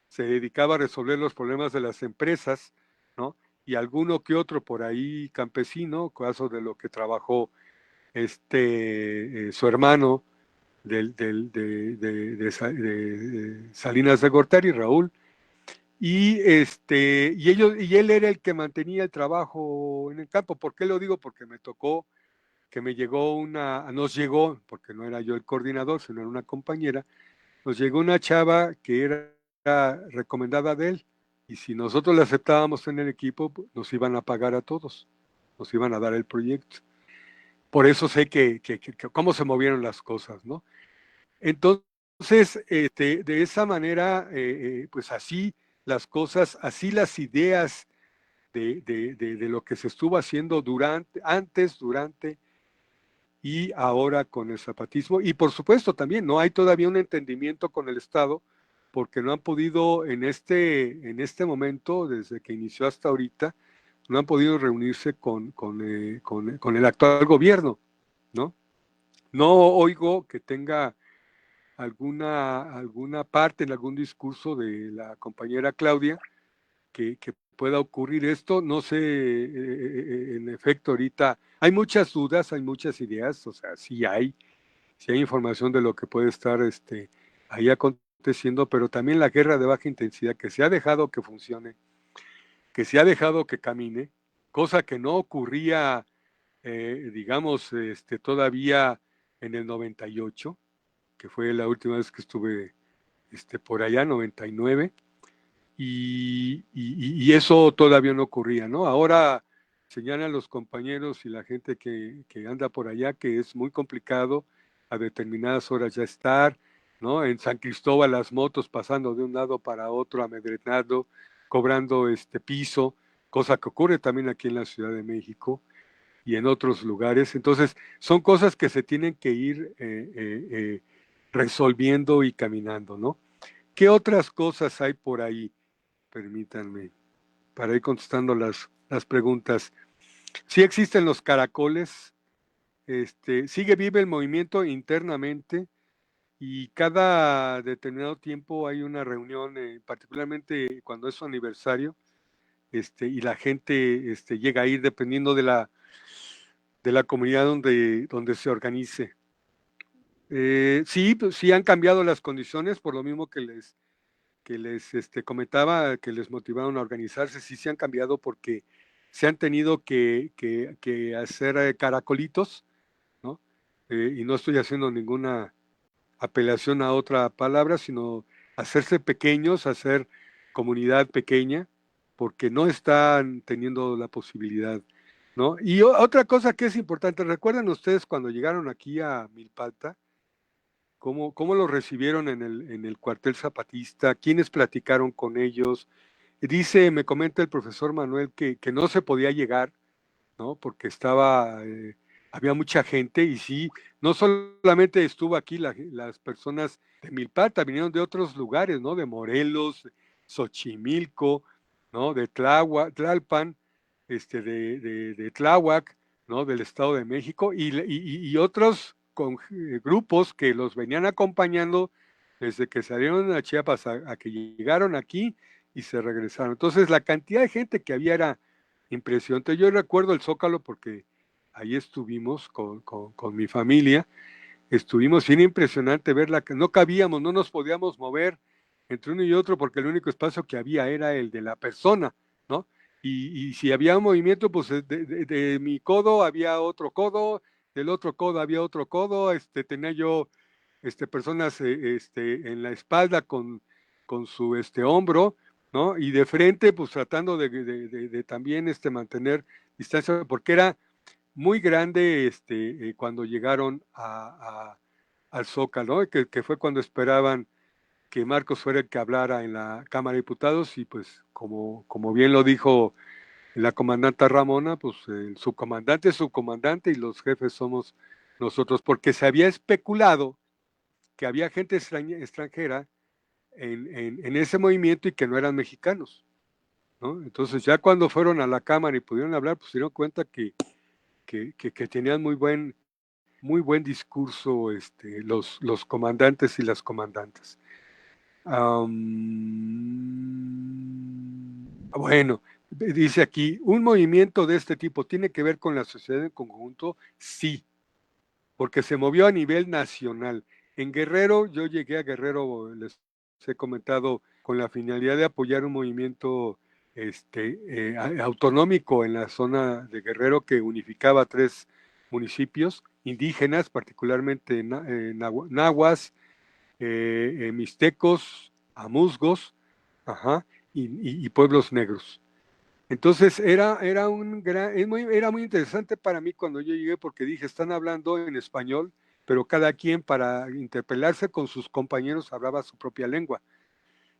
se dedicaba a resolver los problemas de las empresas, ¿no? Y alguno que otro por ahí campesino, caso de lo que trabajó su hermano de Salinas de Gortari, Raúl, y él era el que mantenía el trabajo en el campo. ¿Por qué lo digo? Porque me tocó que nos llegó, porque no era yo el coordinador, sino era una compañera, nos llegó una chava que era recomendada de él, y si nosotros la aceptábamos en el equipo, nos iban a pagar a todos, nos iban a dar el proyecto. Por eso sé que cómo se movieron las cosas, ¿no? Entonces, de esa manera, pues así las cosas, así las ideas de lo que se estuvo haciendo antes, durante y ahora con el zapatismo. Y por supuesto también no hay todavía un entendimiento con el Estado, porque no han podido en este momento, desde que inició hasta ahorita, no han podido reunirse con el actual gobierno, ¿no? No oigo que tenga alguna parte en algún discurso de la compañera Claudia que pueda ocurrir esto. No sé, en efecto, ahorita hay muchas dudas, hay muchas ideas, o sea, sí hay información de lo que puede estar ahí aconteciendo, pero también la guerra de baja intensidad que se ha dejado que funcione, que se ha dejado que camine, cosa que no ocurría, digamos, todavía en el 98, que fue la última vez que estuve por allá, 99, y eso todavía no ocurría, ¿no? Ahora señalan los compañeros y la gente que anda por allá que es muy complicado a determinadas horas ya estar, ¿no? En San Cristóbal las motos pasando de un lado para otro, amedrentando, cobrando piso, cosa que ocurre también aquí en la Ciudad de México y en otros lugares. Entonces, son cosas que se tienen que ir resolviendo y caminando, ¿no? ¿Qué otras cosas hay por ahí? Permítanme, para ir contestando las preguntas. Sí existen los caracoles, sigue vive el movimiento internamente y cada determinado tiempo hay una reunión, particularmente cuando es su aniversario, y la gente llega a ir dependiendo de la comunidad donde se organice. Sí, pues, sí han cambiado las condiciones, por lo mismo que les comentaba, que les motivaron a organizarse. Sí se han cambiado porque se han tenido que hacer caracolitos, ¿no? Y no estoy haciendo ninguna apelación a otra palabra, sino hacerse pequeños, hacer comunidad pequeña, porque no están teniendo la posibilidad, ¿no? Y otra cosa que es importante, ¿recuerdan ustedes cuando llegaron aquí a Milpalta? ¿Cómo lo recibieron en el cuartel zapatista? ¿Quiénes platicaron con ellos? Me comenta el profesor Manuel que no se podía llegar, ¿no? Porque había mucha gente y sí, no solamente estuvo aquí las personas de Milpalta, vinieron de otros lugares, ¿no? De Morelos, Xochimilco, ¿no? De Tlalpan, de Tláhuac, ¿no? Del Estado de México y otros grupos que los venían acompañando desde que salieron a Chiapas a que llegaron aquí y se regresaron. Entonces la cantidad de gente que había era impresionante. Yo recuerdo el Zócalo porque ahí estuvimos con mi familia, estuvimos bien impresionante verla, que no cabíamos, no nos podíamos mover entre uno y otro porque el único espacio que había era el de la persona, ¿no? Y si había un movimiento, pues de mi codo había otro codo, del otro codo había otro codo, tenía yo personas en la espalda con su hombro, ¿no? Y de frente, pues tratando de también mantener distancia, porque era muy grande cuando llegaron al Zócalo, ¿no? Que fue cuando esperaban que Marcos fuera el que hablara en la Cámara de Diputados, y pues como bien lo dijo la comandante Ramona, pues el subcomandante es subcomandante y los jefes somos nosotros, porque se había especulado que había gente extranjera en ese movimiento y que no eran mexicanos, ¿no? Entonces ya cuando fueron a la Cámara y pudieron hablar, pues se dieron cuenta que tenían muy buen discurso los comandantes y las comandantes. Bueno, dice aquí, ¿un movimiento de este tipo tiene que ver con la sociedad en conjunto? Sí, porque se movió a nivel nacional. En Guerrero, yo llegué a Guerrero, les he comentado, con la finalidad de apoyar un movimiento autonómico en la zona de Guerrero que unificaba 3 municipios indígenas, particularmente nahuas, mixtecos, amuzgos, y pueblos negros. Entonces era muy interesante para mí cuando yo llegué, porque dije, están hablando en español, pero cada quien para interpelarse con sus compañeros hablaba su propia lengua,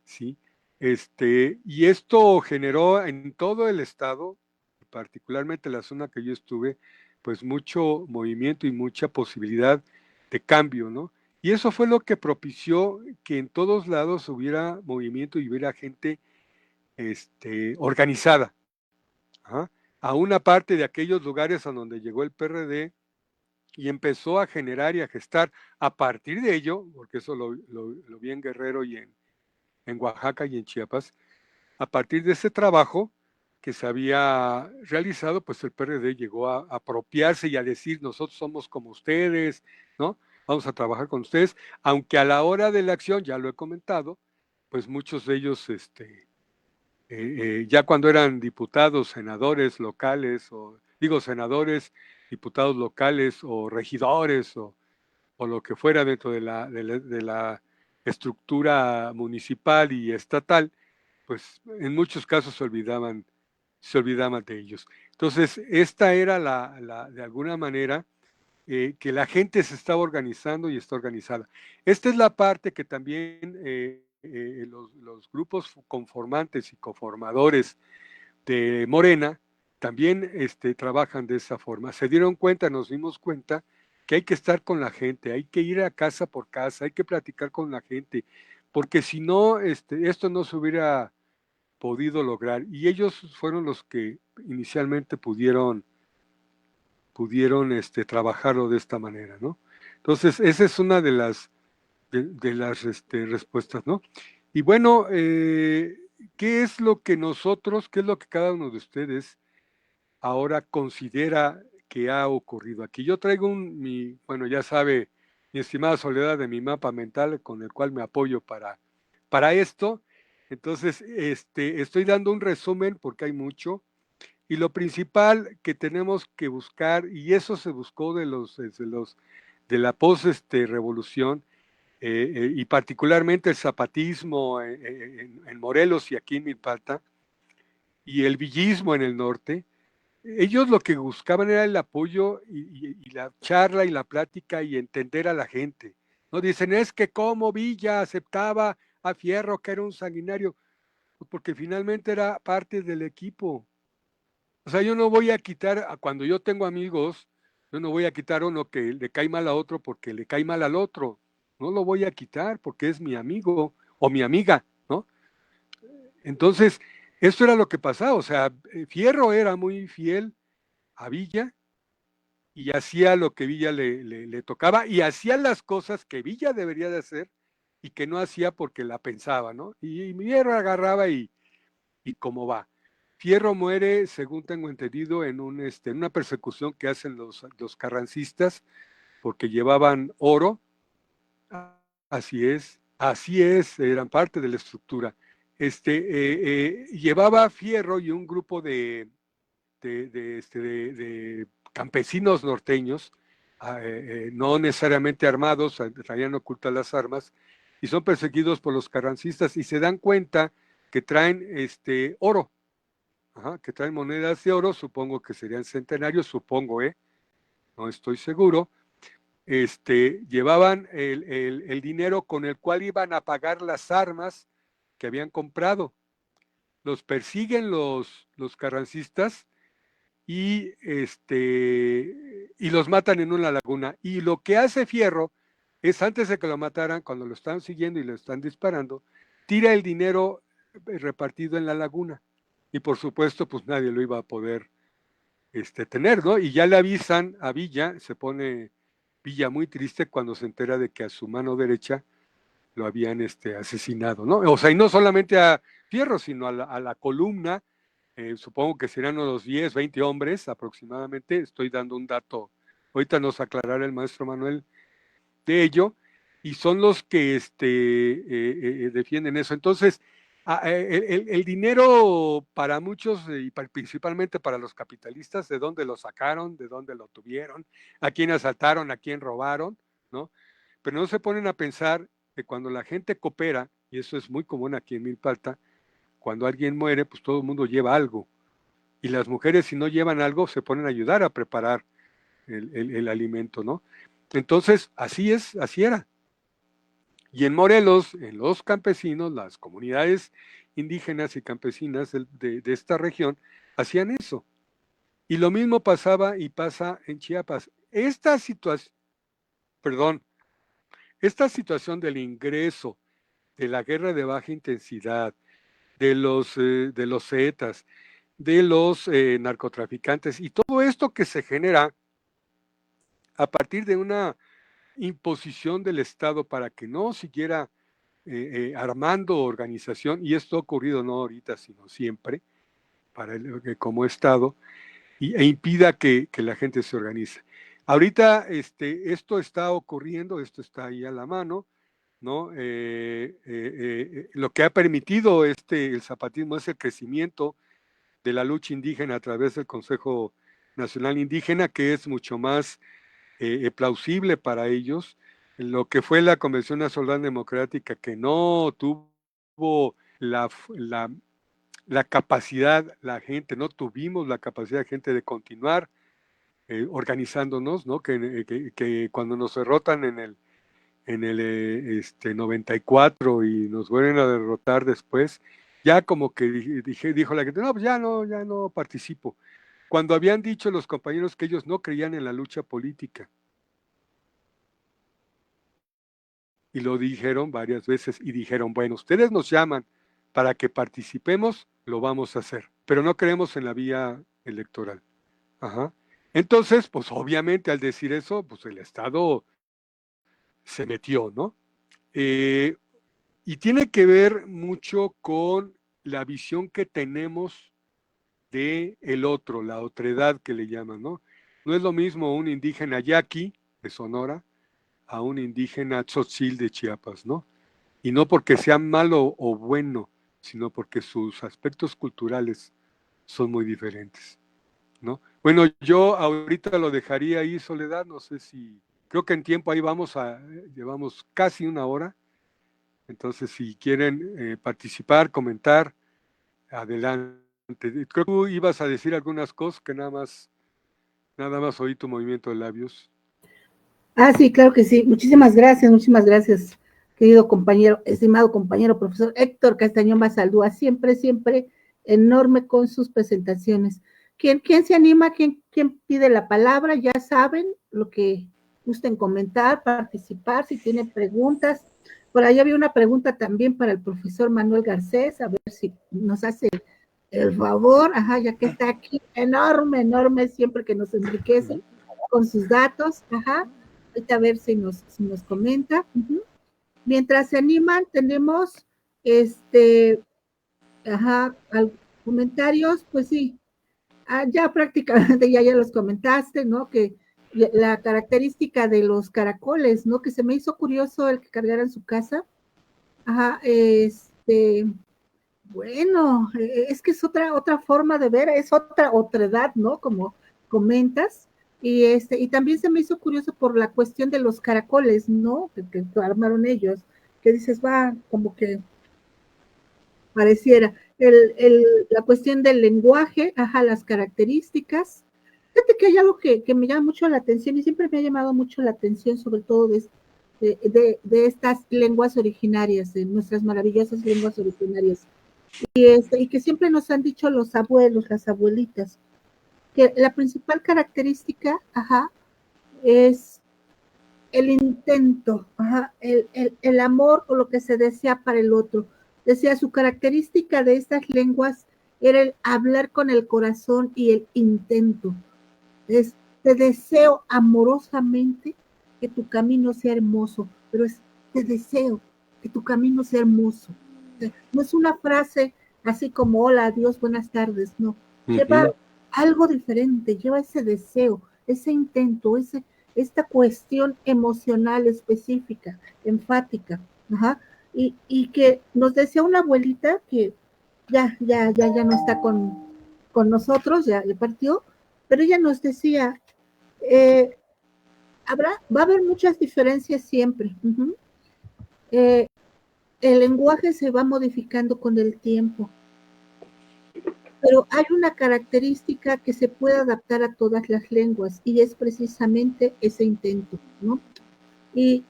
¿sí? Y esto generó en todo el estado, particularmente la zona que yo estuve, pues mucho movimiento y mucha posibilidad de cambio, ¿no? Y eso fue lo que propició que en todos lados hubiera movimiento y hubiera gente organizada. A una parte de aquellos lugares a donde llegó el PRD y empezó a generar y a gestar a partir de ello, porque eso lo vi en Guerrero y en Oaxaca y en Chiapas, a partir de ese trabajo que se había realizado, pues el PRD llegó a apropiarse y a decir, nosotros somos como ustedes, ¿no? Vamos a trabajar con ustedes, aunque a la hora de la acción, ya lo he comentado, pues muchos de ellos, ya cuando eran diputados, senadores locales, senadores, diputados locales o regidores o lo que fuera dentro de la estructura municipal y estatal, pues en muchos casos se olvidaban de ellos. Entonces, esta era de alguna manera que la gente se estaba organizando y está organizada. Esta es la parte que también los grupos conformantes y conformadores de Morena también trabajan de esa forma. Se dieron cuenta, nos dimos cuenta que hay que estar con la gente, hay que ir a casa por casa, hay que platicar con la gente, porque si no, esto no se hubiera podido lograr. Y ellos fueron los que inicialmente pudieron trabajarlo de esta manera, ¿no? Entonces, esa es una de las respuestas, ¿no? Y bueno, ¿qué es lo que cada uno de ustedes ahora considera que ha ocurrido aquí? Yo traigo bueno, ya sabe, mi estimada Soledad, de mi mapa mental con el cual me apoyo para esto. Entonces, estoy dando un resumen porque hay mucho. Y lo principal que tenemos que buscar, y eso se buscó de la post-revolución, y particularmente el zapatismo en Morelos y aquí en Milpalta, y el villismo en el norte, ellos lo que buscaban era el apoyo y la charla y la plática y entender a la gente. No dicen, es que cómo Villa aceptaba a Fierro, que era un sanguinario, pues porque finalmente era parte del equipo. O sea, yo no voy a quitar, cuando yo tengo amigos, yo no voy a quitar uno que le cae mal a otro porque le cae mal al otro. No lo voy a quitar porque es mi amigo o mi amiga, ¿no? Entonces, esto era lo que pasaba. O sea, Fierro era muy fiel a Villa y hacía lo que Villa le tocaba y hacía las cosas que Villa debería de hacer y que no hacía porque la pensaba, ¿no? Y Fierro agarraba y cómo va. Fierro muere, según tengo entendido, en una persecución que hacen los carrancistas porque llevaban oro. Así es, eran parte de la estructura. Llevaba Fierro y un grupo de campesinos norteños, no necesariamente armados, traían ocultas las armas, y son perseguidos por los carrancistas y se dan cuenta que traen oro. que traen monedas de oro, supongo que serían centenarios, supongo, no estoy seguro, llevaban el dinero con el cual iban a pagar las armas que habían comprado. Los persiguen los carrancistas y los matan en una laguna. Y lo que hace Fierro es, antes de que lo mataran, cuando lo están siguiendo y lo están disparando, tira el dinero repartido en la laguna. Y por supuesto, pues nadie lo iba a poder tener, ¿no? Y ya le avisan a Villa, se pone Villa muy triste cuando se entera de que a su mano derecha lo habían asesinado, ¿no? O sea, y no solamente a Fierro, sino a la columna, supongo que serán unos 10, 20 hombres aproximadamente, estoy dando un dato, ahorita nos aclarará el maestro Manuel de ello, y son los que defienden eso. Entonces, el dinero para muchos, y principalmente para los capitalistas, ¿de dónde lo sacaron? ¿De dónde lo tuvieron? ¿A quién asaltaron? ¿A quién robaron? ¿No? Pero no se ponen a pensar que cuando la gente coopera, y eso es muy común aquí en Milpalta, cuando alguien muere, pues todo el mundo lleva algo. Y las mujeres, si no llevan algo, se ponen a ayudar a preparar el alimento, ¿no? Entonces, así era. Y en Morelos, en los campesinos, las comunidades indígenas y campesinas de esta región hacían eso. Y lo mismo pasaba y pasa en Chiapas. Esta situación del ingreso, de la guerra de baja intensidad, de los zetas, de los narcotraficantes y todo esto que se genera a partir de una imposición del Estado para que no siguiera armando organización, y esto ha ocurrido no ahorita, sino siempre, como Estado, e impida que la gente se organice. Ahorita esto está ocurriendo, esto está ahí a la mano, ¿no? Lo que ha permitido el zapatismo es el crecimiento de la lucha indígena a través del Consejo Nacional Indígena, que es mucho más plausible para ellos. Lo que fue la Convención Nacional Democrática, que no tuvo la capacidad, la gente, no tuvimos la capacidad, gente, de continuar organizándonos, ¿no? Que cuando nos derrotan en el 94 y nos vuelven a derrotar después, ya como que dijo la gente, no, pues ya no participo. Cuando habían dicho los compañeros que ellos no creían en la lucha política. Y lo dijeron varias veces y dijeron, bueno, ustedes nos llaman para que participemos, lo vamos a hacer, pero no creemos en la vía electoral. Entonces, pues obviamente al decir eso, pues el Estado se metió, ¿no? Y tiene que ver mucho con la visión que tenemos de el otro, la otredad que le llaman, ¿no? No es lo mismo un indígena yaqui de Sonora a un indígena tzotzil de Chiapas, ¿no? Y no porque sea malo o bueno, sino porque sus aspectos culturales son muy diferentes, ¿no? Bueno, yo ahorita lo dejaría ahí, Soledad, no sé si, creo que en tiempo ahí llevamos casi una hora, entonces si quieren participar, comentar, adelante. Creo que tú ibas a decir algunas cosas que nada más oí tu movimiento de labios. Sí, claro que sí. Muchísimas gracias, querido compañero, estimado compañero, profesor Héctor Castañón Basaldúa, siempre enorme con sus presentaciones. ¿Quién se anima? ¿Quién pide la palabra? Ya saben lo que gusten comentar, participar, si tienen preguntas. Por ahí había una pregunta también para el profesor Manuel Garcés, a ver si nos hace el favor, ya que está aquí, enorme, siempre que nos enriquece con sus datos, ahorita a ver si nos comenta. Mientras se animan, tenemos comentarios, pues sí, ya prácticamente ya los comentaste, ¿no? Que la característica de los caracoles, ¿no? Que se me hizo curioso el que cargara en su casa. Bueno, es que es otra forma de ver, es otra edad, ¿no? Como comentas. Y también se me hizo curioso por la cuestión de los caracoles, ¿no? Que armaron ellos, que dices, va, como que pareciera. la cuestión del lenguaje, las características. Fíjate que hay algo que me llama mucho la atención y siempre me ha llamado mucho la atención, sobre todo de estas lenguas originarias, de nuestras maravillosas lenguas originarias. Y que siempre nos han dicho los abuelos, las abuelitas, que la principal característica, es el intento, el amor o lo que se desea para el otro. Decía, su característica de estas lenguas era el hablar con el corazón y el intento. Te deseo amorosamente que tu camino sea hermoso, pero te deseo que tu camino sea hermoso. No es una frase así como hola, adiós, buenas tardes, no. Lleva algo diferente, lleva ese deseo, ese intento, esta cuestión emocional específica, enfática, y que nos decía una abuelita que ya no está con nosotros, ya partió, pero ella nos decía, va a haber muchas diferencias siempre. El lenguaje se va modificando con el tiempo, pero hay una característica que se puede adaptar a todas las lenguas y es precisamente ese intento, ¿no? Y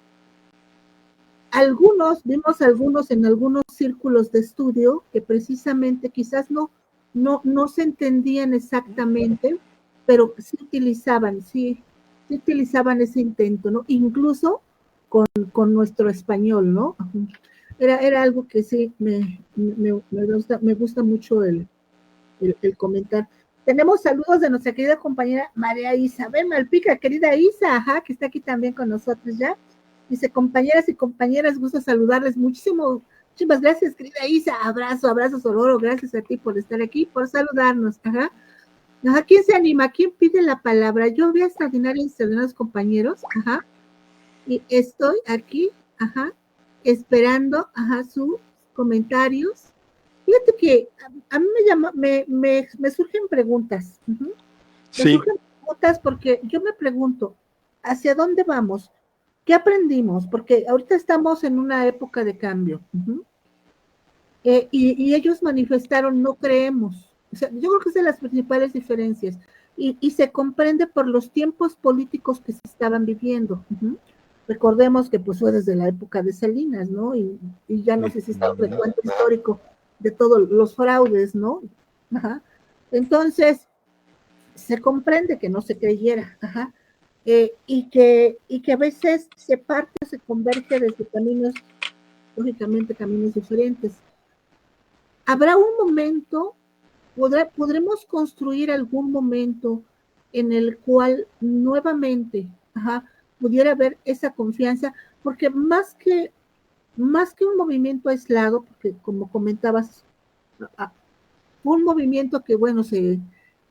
vimos algunos en algunos círculos de estudio que precisamente quizás no se entendían exactamente, pero sí utilizaban ese intento, ¿no? Incluso con nuestro español, ¿no? Era algo que sí me gusta mucho el comentar. Tenemos saludos de nuestra querida compañera María Isabel Malpica, querida Isa, que está aquí también con nosotros ya. Dice, compañeras y compañeras, gusto saludarles muchísimas gracias, querida Isa, abrazo, Sororo, gracias a ti por estar aquí, por saludarnos, ¿quién se anima? ¿Quién pide la palabra? Yo vi a extraordinarios compañeros, y estoy aquí, esperando, sus comentarios. Fíjate que a mí me surgen preguntas. Sí. Me surgen preguntas porque yo me pregunto, ¿hacia dónde vamos? ¿Qué aprendimos? Porque ahorita estamos en una época de cambio. Y ellos manifestaron, no creemos. O sea, yo creo que es de las principales diferencias. Y se comprende por los tiempos políticos que se estaban viviendo. Recordemos que pues fue desde la época de Salinas, ¿no? Y ya no sé si está un recuento histórico de todos los fraudes, ¿no? Entonces, se comprende que no se creyera, y que a veces se parte o se converge desde caminos, lógicamente caminos diferentes. Habrá un momento, podremos construir algún momento en el cual nuevamente, pudiera haber esa confianza, porque más que un movimiento aislado, porque como comentabas, fue un movimiento que, bueno,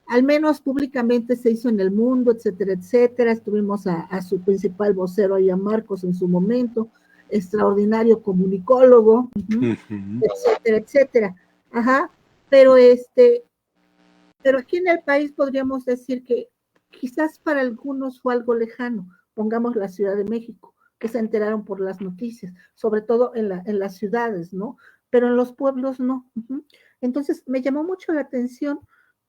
al menos públicamente se hizo en el mundo, etcétera, etcétera. Estuvimos a su principal vocero, a Marcos, en su momento, extraordinario comunicólogo, etcétera, etcétera. Pero aquí en el país podríamos decir que quizás para algunos fue algo lejano, pongamos la Ciudad de México, que se enteraron por las noticias, sobre todo en las ciudades, ¿no? Pero en los pueblos no. Entonces me llamó mucho la atención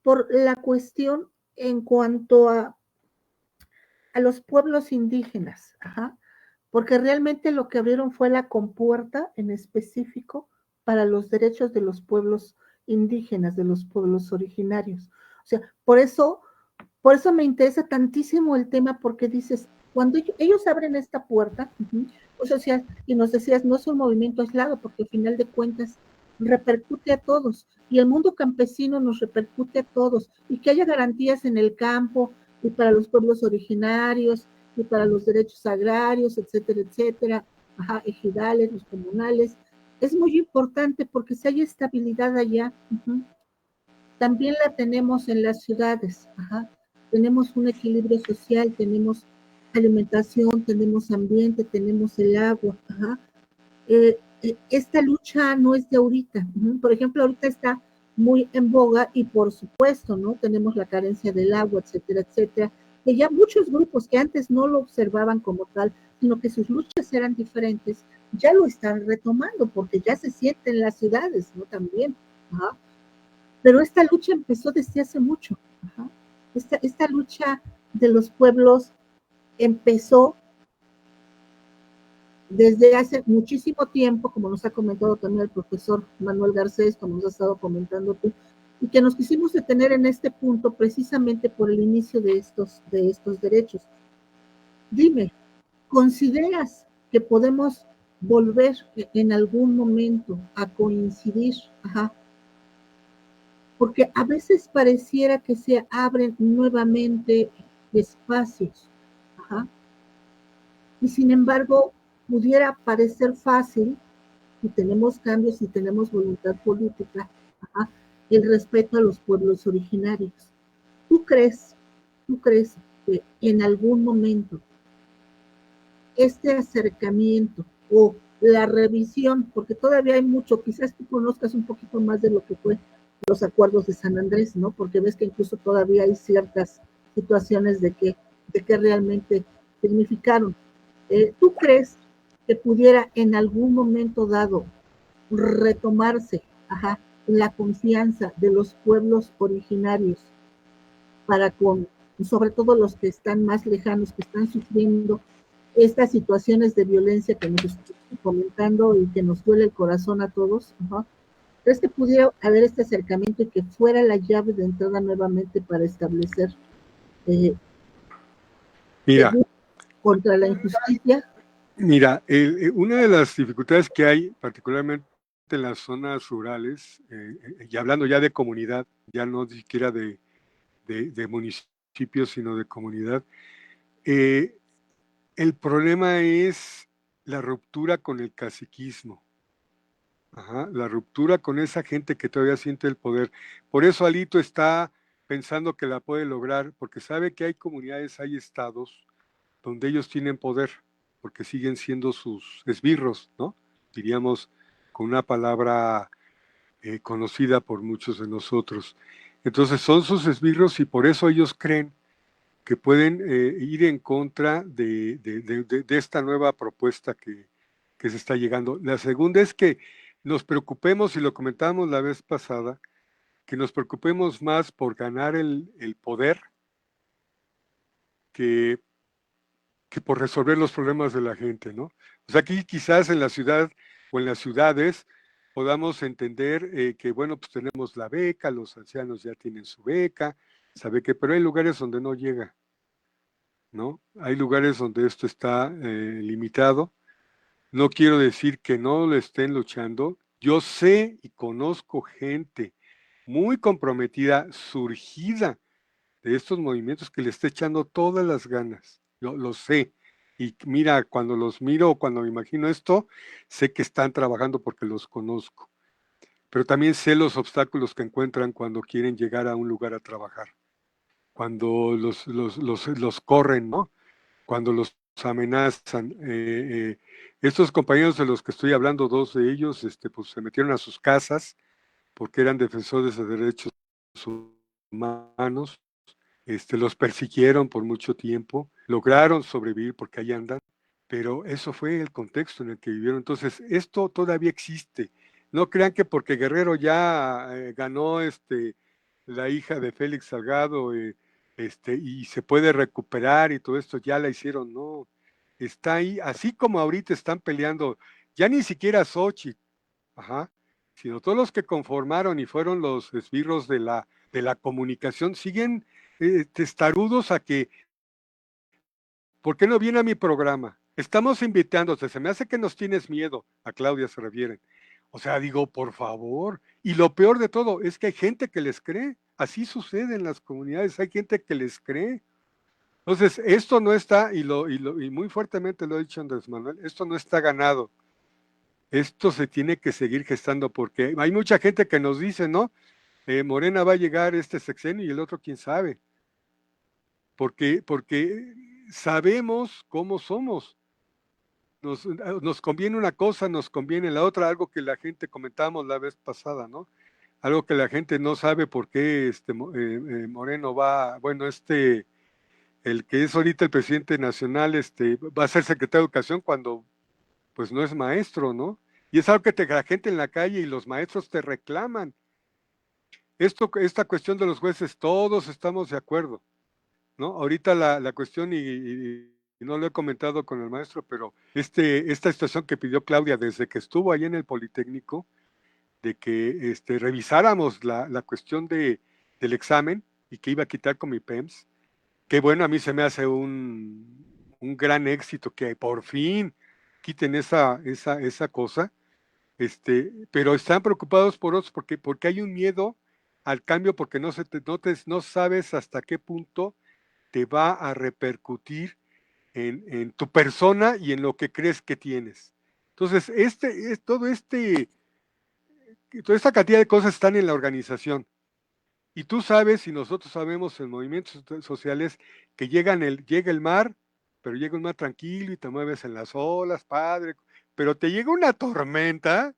por la cuestión en cuanto a los pueblos indígenas, porque realmente lo que abrieron fue la compuerta en específico para los derechos de los pueblos indígenas, de los pueblos originarios. O sea, por eso me interesa tantísimo el tema, porque dices, cuando ellos abren esta puerta, pues, o sea, y nos decías, no es un movimiento aislado, porque al final de cuentas repercute a todos, y el mundo campesino nos repercute a todos, y que haya garantías en el campo, y para los pueblos originarios, y para los derechos agrarios, etcétera, etcétera, ejidales, los comunales, es muy importante, porque si hay estabilidad allá, también la tenemos en las ciudades, tenemos un equilibrio social, tenemos alimentación, tenemos ambiente, tenemos el agua, esta lucha no es de ahorita. Por ejemplo, ahorita está muy en boga y por supuesto, ¿no? Tenemos la carencia del agua, etcétera, etcétera, que ya muchos grupos que antes no lo observaban como tal, sino que sus luchas eran diferentes, ya lo están retomando porque ya se siente en las ciudades, ¿no? También, Ajá. Pero esta lucha empezó desde hace mucho. Ajá. Esta lucha de los pueblos empezó desde hace muchísimo tiempo, como nos ha comentado también el profesor Manuel Garcés, como nos has estado comentando tú, y que nos quisimos detener en este punto precisamente por el inicio de estos derechos. Dime, ¿consideras que podemos volver en algún momento a coincidir? Ajá. Porque a veces pareciera que se abren nuevamente espacios. Ajá. Y sin embargo, pudiera parecer fácil, si tenemos cambios, si tenemos voluntad política, ajá, el respeto a los pueblos originarios. ¿Tú crees que en algún momento este acercamiento o la revisión, porque todavía hay mucho, quizás tú conozcas un poquito más de lo que fue los acuerdos de San Andrés, ¿no? Porque ves que incluso todavía hay ciertas situaciones de qué realmente significaron. ¿Tú crees que pudiera en algún momento dado retomarse, ajá, la confianza de los pueblos originarios para con, sobre todo los que están más lejanos, que están sufriendo estas situaciones de violencia que nos están comentando y que nos duele el corazón a todos? Ajá. ¿Crees que pudiera haber este acercamiento y que fuera la llave de entrada nuevamente para establecer Mira, contra la injusticia? Mira, una de las dificultades que hay, particularmente en las zonas rurales, y hablando ya de comunidad, ya no siquiera de municipios, sino de comunidad, el problema es la ruptura con el caciquismo. Ajá, la ruptura con esa gente que todavía siente el poder. Por eso Alito está pensando que la puede lograr, porque sabe que hay comunidades, hay estados donde ellos tienen poder, porque siguen siendo sus esbirros, ¿no? Diríamos con una palabra conocida por muchos de nosotros. Entonces son sus esbirros y por eso ellos creen que pueden ir en contra de esta nueva propuesta que se está llegando. La segunda es que nos preocupemos, y lo comentábamos la vez pasada, que nos preocupemos más por ganar el poder que por resolver los problemas de la gente, ¿no? O sea, aquí quizás en la ciudad o en las ciudades podamos entender que, bueno, pues tenemos la beca, los ancianos ya tienen su beca, sabe que, pero hay lugares donde no llega, ¿no? Hay lugares donde esto está limitado. No quiero decir que no lo estén luchando. Yo sé y conozco gente muy comprometida, surgida de estos movimientos, que le está echando todas las ganas. Yo lo sé. Y mira, cuando los miro, cuando me imagino esto, sé que están trabajando porque los conozco. Pero también sé los obstáculos que encuentran cuando quieren llegar a un lugar a trabajar. Cuando los corren, ¿no? Cuando los amenazan. Estos compañeros de los que estoy hablando, dos de ellos, pues se metieron a sus casas porque eran defensores de derechos humanos. Los persiguieron por mucho tiempo, lograron sobrevivir porque ahí andan, pero eso fue el contexto en el que vivieron. Entonces, esto todavía existe. No crean que porque Guerrero ya ganó la hija de Félix Salgado y se puede recuperar y todo esto, ya la hicieron, no. Está ahí, así como ahorita están peleando, ya ni siquiera Xochitl, ajá, sino todos los que conformaron y fueron los esbirros de la comunicación, siguen testarudos a que, ¿por qué no viene a mi programa? Estamos invitándote, se me hace que nos tienes miedo, a Claudia se refieren. O sea, digo, por favor, y lo peor de todo es que hay gente que les cree, así sucede en las comunidades, hay gente que les cree. Entonces, esto no está, y muy fuertemente lo ha dicho Andrés Manuel, esto no está ganado. Esto se tiene que seguir gestando porque hay mucha gente que nos dice, ¿no? Morena va a llegar este sexenio y el otro quién sabe. Porque sabemos cómo somos. Nos conviene una cosa, nos conviene la otra, algo que la gente comentamos la vez pasada, ¿no? Algo que la gente no sabe por qué Moreno va, bueno, el que es ahorita el presidente nacional, va a ser secretario de Educación cuando pues no es maestro, ¿no? Y es algo que la gente en la calle y los maestros te reclaman. esta cuestión de los jueces, todos estamos de acuerdo, ¿no? Ahorita la cuestión, y no lo he comentado con el maestro, pero esta situación que pidió Claudia desde que estuvo ahí en el Politécnico, de que revisáramos la cuestión del examen y que iba a quitar con mi PEMS, que bueno, a mí se me hace un gran éxito que por fin quiten esa cosa, pero están preocupados por otros porque hay un miedo al cambio, porque no sabes hasta qué punto te va a repercutir en tu persona y en lo que crees que tienes. Entonces, toda esta cantidad de cosas están en la organización. Y tú sabes, y nosotros sabemos en movimientos sociales, que llega el mar, pero llega un mar tranquilo y te mueves en las olas, padre, pero te llega una tormenta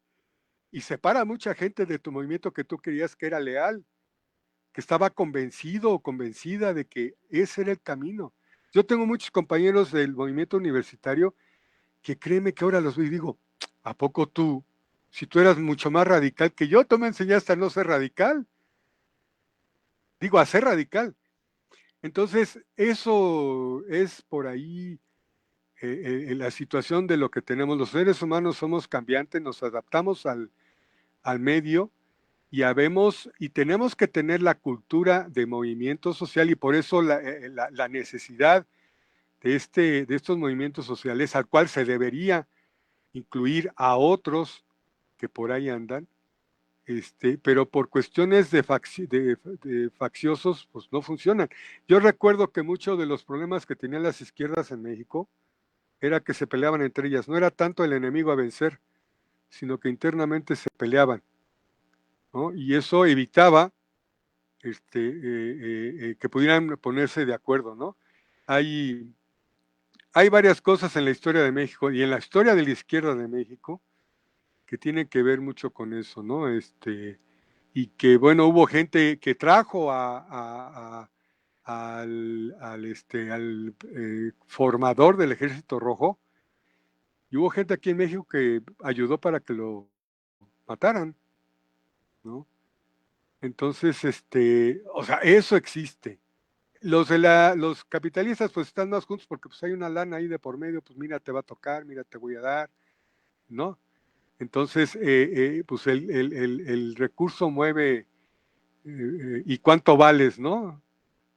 y separa a mucha gente de tu movimiento que tú creías que era leal, que estaba convencido o convencida de que ese era el camino. Yo tengo muchos compañeros del movimiento universitario que créeme que ahora los veo y digo, ¿a poco tú, si tú eras mucho más radical que yo, tú me enseñaste a no ser radical? Digo, a ser radical. Entonces, eso es por ahí la situación de lo que tenemos. Los seres humanos somos cambiantes, nos adaptamos al medio y tenemos que tener la cultura de movimiento social, y por eso la necesidad de estos movimientos sociales, al cual se debería incluir a otros que por ahí andan, pero por cuestiones de facciosos, pues no funcionan. Yo recuerdo que muchos de los problemas que tenían las izquierdas en México era que se peleaban entre ellas. No era tanto el enemigo a vencer, sino que internamente se peleaban, ¿no? Y eso evitaba que pudieran ponerse de acuerdo, ¿no? Hay varias cosas en la historia de México y en la historia de la izquierda de México que tienen que ver mucho con eso, ¿no? Y que, bueno, hubo gente que trajo al formador del Ejército Rojo, y hubo gente aquí en México que ayudó para que lo mataran, ¿no? Entonces, o sea, eso existe. Los capitalistas pues están más juntos porque pues hay una lana ahí de por medio, pues mira, te va a tocar, mira, te voy a dar, ¿no? Entonces, pues el recurso mueve, y cuánto vales, ¿no?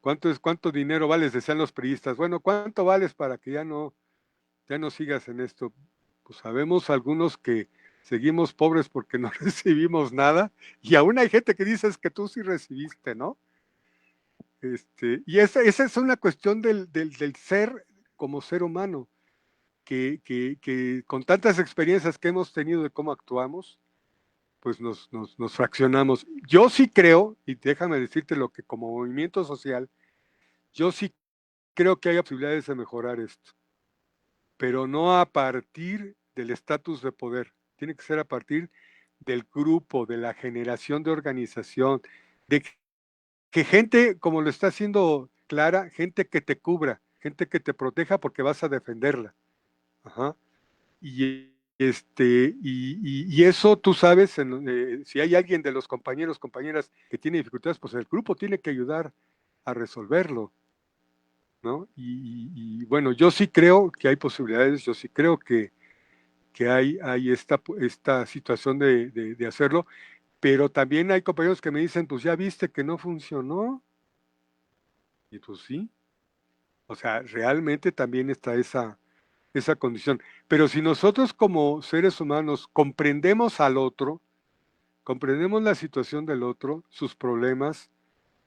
¿Cuánto dinero vales? Decían los priistas. Bueno, ¿cuánto vales para que ya no sigas en esto? Pues sabemos algunos que seguimos pobres porque no recibimos nada, y aún hay gente que dice que tú sí recibiste, ¿no? Y esa es una cuestión del ser como ser humano, que con tantas experiencias que hemos tenido de cómo actuamos, pues nos fraccionamos. Yo sí creo, y déjame decirte lo que como movimiento social, yo sí creo que hay posibilidades de mejorar esto, pero no a partir del estatus de poder, tiene que ser a partir del grupo, de la generación de organización, de que gente, como lo está haciendo Clara, gente que te cubra, gente que te proteja porque vas a defenderla. Ajá. Y eso tú sabes, si hay alguien de los compañeros, compañeras que tiene dificultades, pues el grupo tiene que ayudar a resolverlo, ¿no? Y bueno, yo sí creo que hay posibilidades, yo sí creo que hay esta situación de hacerlo, pero también hay compañeros que me dicen, pues ya viste que no funcionó, y pues sí, o sea, realmente también está esa condición. Pero si nosotros como seres humanos comprendemos al otro, comprendemos la situación del otro, sus problemas,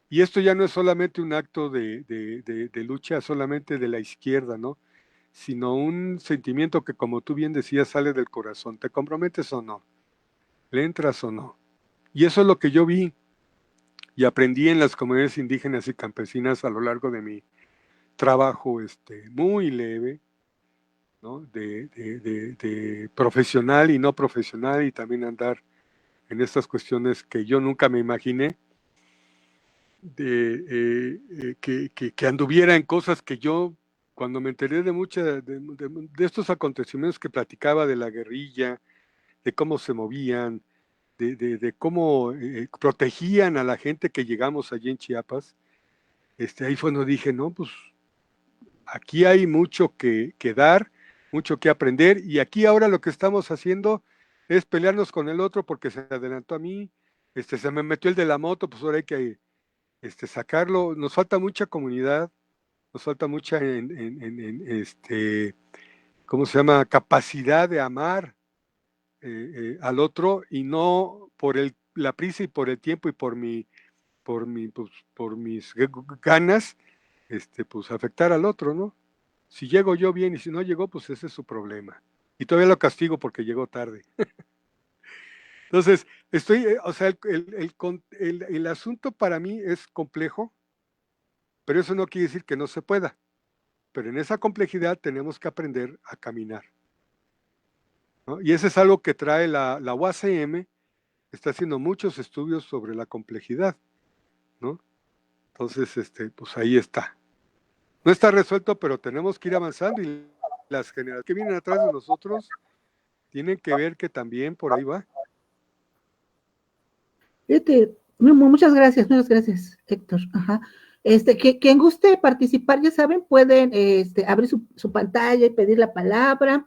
y esto ya no es solamente un acto de lucha solamente de la izquierda, ¿no? Sino un sentimiento que, como tú bien decías, sale del corazón. ¿Te comprometes o no? ¿Le entras o no? Y eso es lo que yo vi y aprendí en las comunidades indígenas y campesinas a lo largo de mi trabajo muy leve, ¿no? De profesional y no profesional, y también andar en estas cuestiones que yo nunca me imaginé, que anduviera en cosas que yo, cuando me enteré de estos acontecimientos que platicaba de la guerrilla, de cómo se movían, de cómo protegían a la gente que llegamos allí en Chiapas, ahí fue donde dije, no, pues aquí hay mucho que dar, mucho que aprender, y aquí ahora lo que estamos haciendo es pelearnos con el otro porque se adelantó a mí, se me metió el de la moto, pues ahora hay que sacarlo. Nos falta mucha comunidad, nos falta mucha ¿cómo se llama? Capacidad de amar al otro, y no por la prisa y por el tiempo y por mis ganas, pues afectar al otro, ¿no? Si llego yo bien y si no llegó, pues ese es su problema. Y todavía lo castigo porque llegó tarde. Entonces, o sea, el asunto para mí es complejo, pero eso no quiere decir que no se pueda. Pero en esa complejidad tenemos que aprender a caminar, ¿no? Y eso es algo que trae la UACM, está haciendo muchos estudios sobre la complejidad, ¿no? Entonces, pues ahí está. No está resuelto, pero tenemos que ir avanzando, y las generaciones que vienen atrás de nosotros tienen que ver que también por ahí va. Muchas gracias, Héctor. Ajá. Quien guste participar, ya saben, pueden abrir su pantalla y pedir la palabra,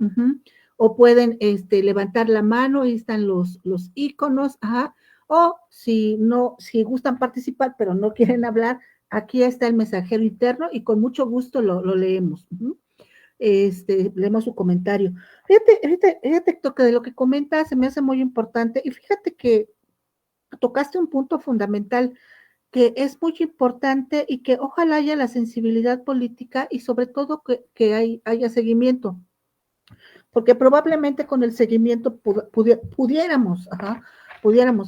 o pueden levantar la mano, ahí están los iconos, ajá. O si gustan participar, pero no quieren hablar, aquí está el mensajero interno y con mucho gusto lo leemos. Leemos su comentario. Fíjate, Héctor, que de lo que comentas se me hace muy importante, y fíjate que tocaste un punto fundamental que es muy importante, y que ojalá haya la sensibilidad política y sobre todo que haya seguimiento, porque probablemente con el seguimiento pudiéramos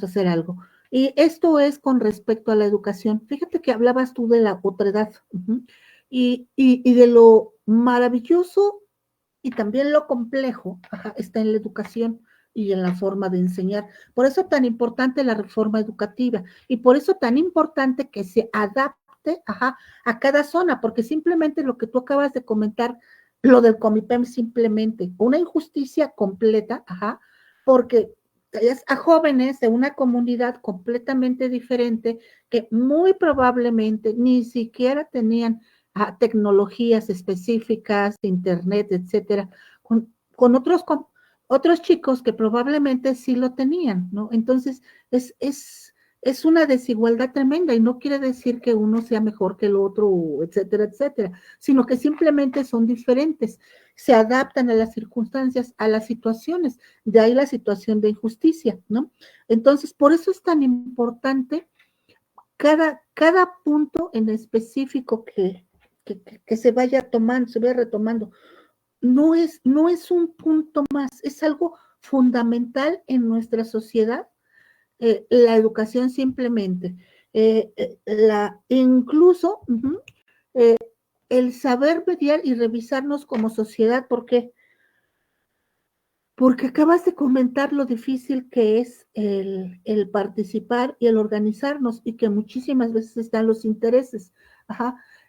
hacer algo. Y esto es con respecto a la educación. Fíjate que hablabas tú de la otredad, y de lo maravilloso y también lo complejo, está en la educación y en la forma de enseñar. Por eso tan importante la reforma educativa, y por eso tan importante que se adapte a cada zona, porque simplemente lo que tú acabas de comentar, lo del Comipem, simplemente una injusticia completa, porque es a jóvenes de una comunidad completamente diferente, que muy probablemente ni siquiera tenían tecnologías específicas, internet, etcétera, con otros chicos que probablemente sí lo tenían, ¿no? Entonces, es una desigualdad tremenda, y no quiere decir que uno sea mejor que el otro, etcétera, etcétera, sino que simplemente son diferentes, se adaptan a las circunstancias, a las situaciones, de ahí la situación de injusticia, ¿no? Entonces, por eso es tan importante cada punto en específico que se vaya tomando, se vaya retomando. No es un punto más, es algo fundamental en nuestra sociedad, la educación simplemente. Incluso el saber mediar y revisarnos como sociedad, porque acabas de comentar lo difícil que es el participar y el organizarnos, y que muchísimas veces están los intereses.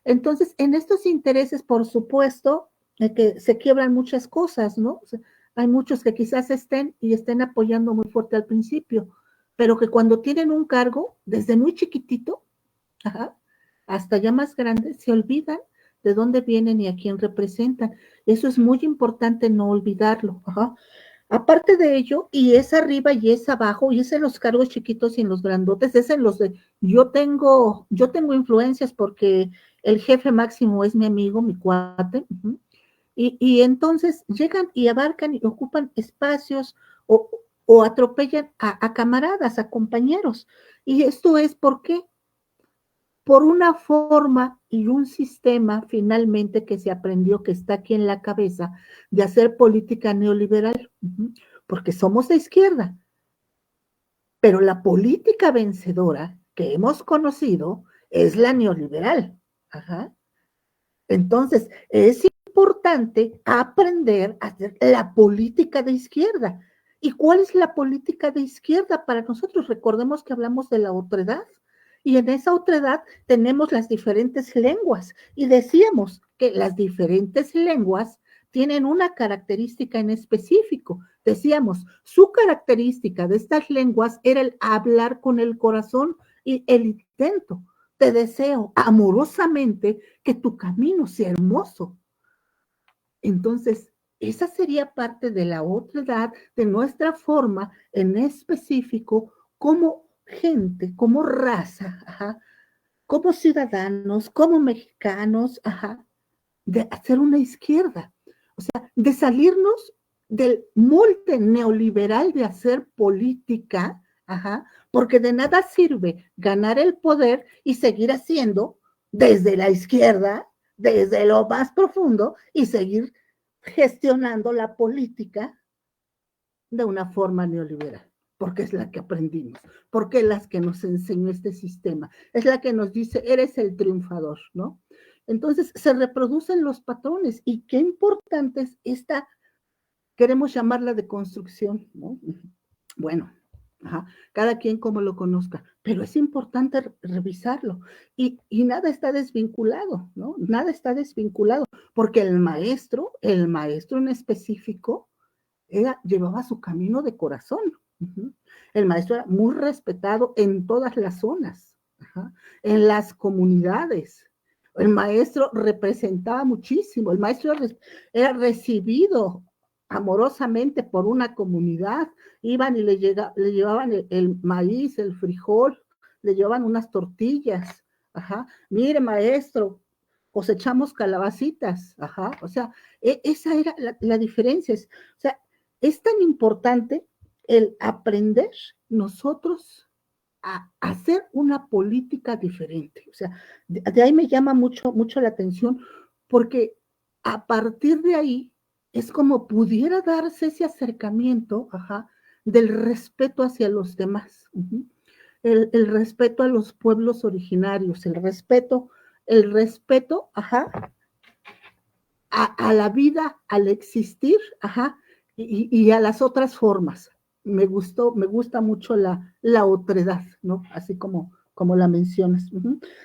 Entonces, en estos intereses, por supuesto, que se quiebran muchas cosas, ¿no? O sea, hay muchos que quizás estén apoyando muy fuerte al principio, pero que cuando tienen un cargo, desde muy chiquitito, hasta ya más grande, se olvidan de dónde vienen y a quién representan. Eso es muy importante no olvidarlo. Aparte de ello, y es arriba y es abajo, y es en los cargos chiquitos y en los grandotes, es en los de yo tengo influencias porque el jefe máximo es mi amigo, mi cuate, y entonces llegan y abarcan y ocupan espacios, o atropellan a camaradas, a compañeros. Y esto es ¿por qué? Por una forma y un sistema finalmente que se aprendió, que está aquí en la cabeza, de hacer política neoliberal, porque somos de izquierda, pero la política vencedora que hemos conocido es la neoliberal. Entonces, es importante aprender a hacer la política de izquierda. ¿Y cuál es la política de izquierda para nosotros? Recordemos que hablamos de la otredad, y en esa otredad tenemos las diferentes lenguas, y decíamos que las diferentes lenguas tienen una característica en específico, Decíamos, su característica de estas lenguas era el hablar con el corazón y el intento. Te deseo amorosamente que tu camino sea hermoso. Entonces, esa sería parte de la otra edad, de nuestra forma en específico, como gente, como raza, ajá, como ciudadanos, como mexicanos, ajá, de hacer una izquierda, o sea, de salirnos del molde neoliberal de hacer política, ajá, porque de nada sirve ganar el poder y seguir haciendo desde la izquierda, desde lo más profundo, y seguir gestionando la política de una forma neoliberal, porque es la que aprendimos, porque es la que nos enseñó este sistema, es la que nos dice, eres el triunfador, ¿no? Entonces, se reproducen los patrones, y qué importante es esta, queremos llamarla de construcción, ¿no? Bueno, ajá, cada quien como lo conozca, pero es importante revisarlo, y nada está desvinculado, ¿no? Nada está desvinculado, porque el maestro en específico, llevaba su camino de corazón. El maestro era muy respetado en todas las zonas, en las comunidades. El maestro representaba muchísimo, el maestro era recibido amorosamente por una comunidad, iban y le llevaban el maíz, el frijol, le llevaban unas tortillas, mire maestro, cosechamos calabacitas, o sea, esa era la diferencia, o sea, es tan importante el aprender nosotros a hacer una política diferente. O sea, de ahí me llama mucho la atención, porque a partir de ahí es como pudiera darse ese acercamiento, del respeto hacia los demás, el respeto a los pueblos originarios, el respeto, a la vida, al existir, y a las otras formas. Me gusta mucho la otredad, ¿no? Así como la mencionas.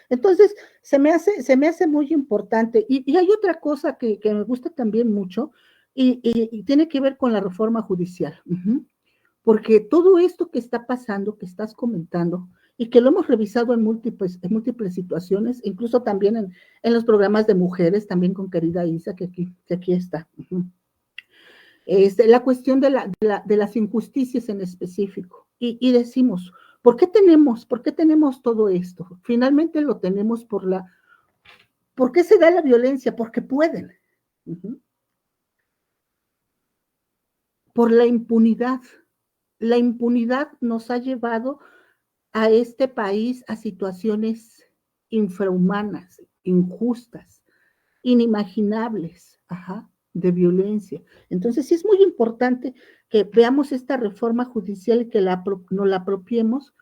Entonces, se me hace muy importante. Y hay otra cosa que me gusta también mucho, y tiene que ver con la reforma judicial. Porque todo esto que está pasando, que estás comentando, y que lo hemos revisado en múltiples situaciones, incluso también en los programas de mujeres, también con querida Isa, que aquí está. La cuestión de las injusticias en específico. Y decimos, ¿por qué tenemos todo esto? Finalmente lo tenemos ¿por qué se da la violencia? Porque pueden. Por la impunidad. La impunidad nos ha llevado a este país a situaciones infrahumanas, injustas, inimaginables, de violencia. Entonces sí es muy importante que veamos esta reforma judicial y que nos la apropiemos,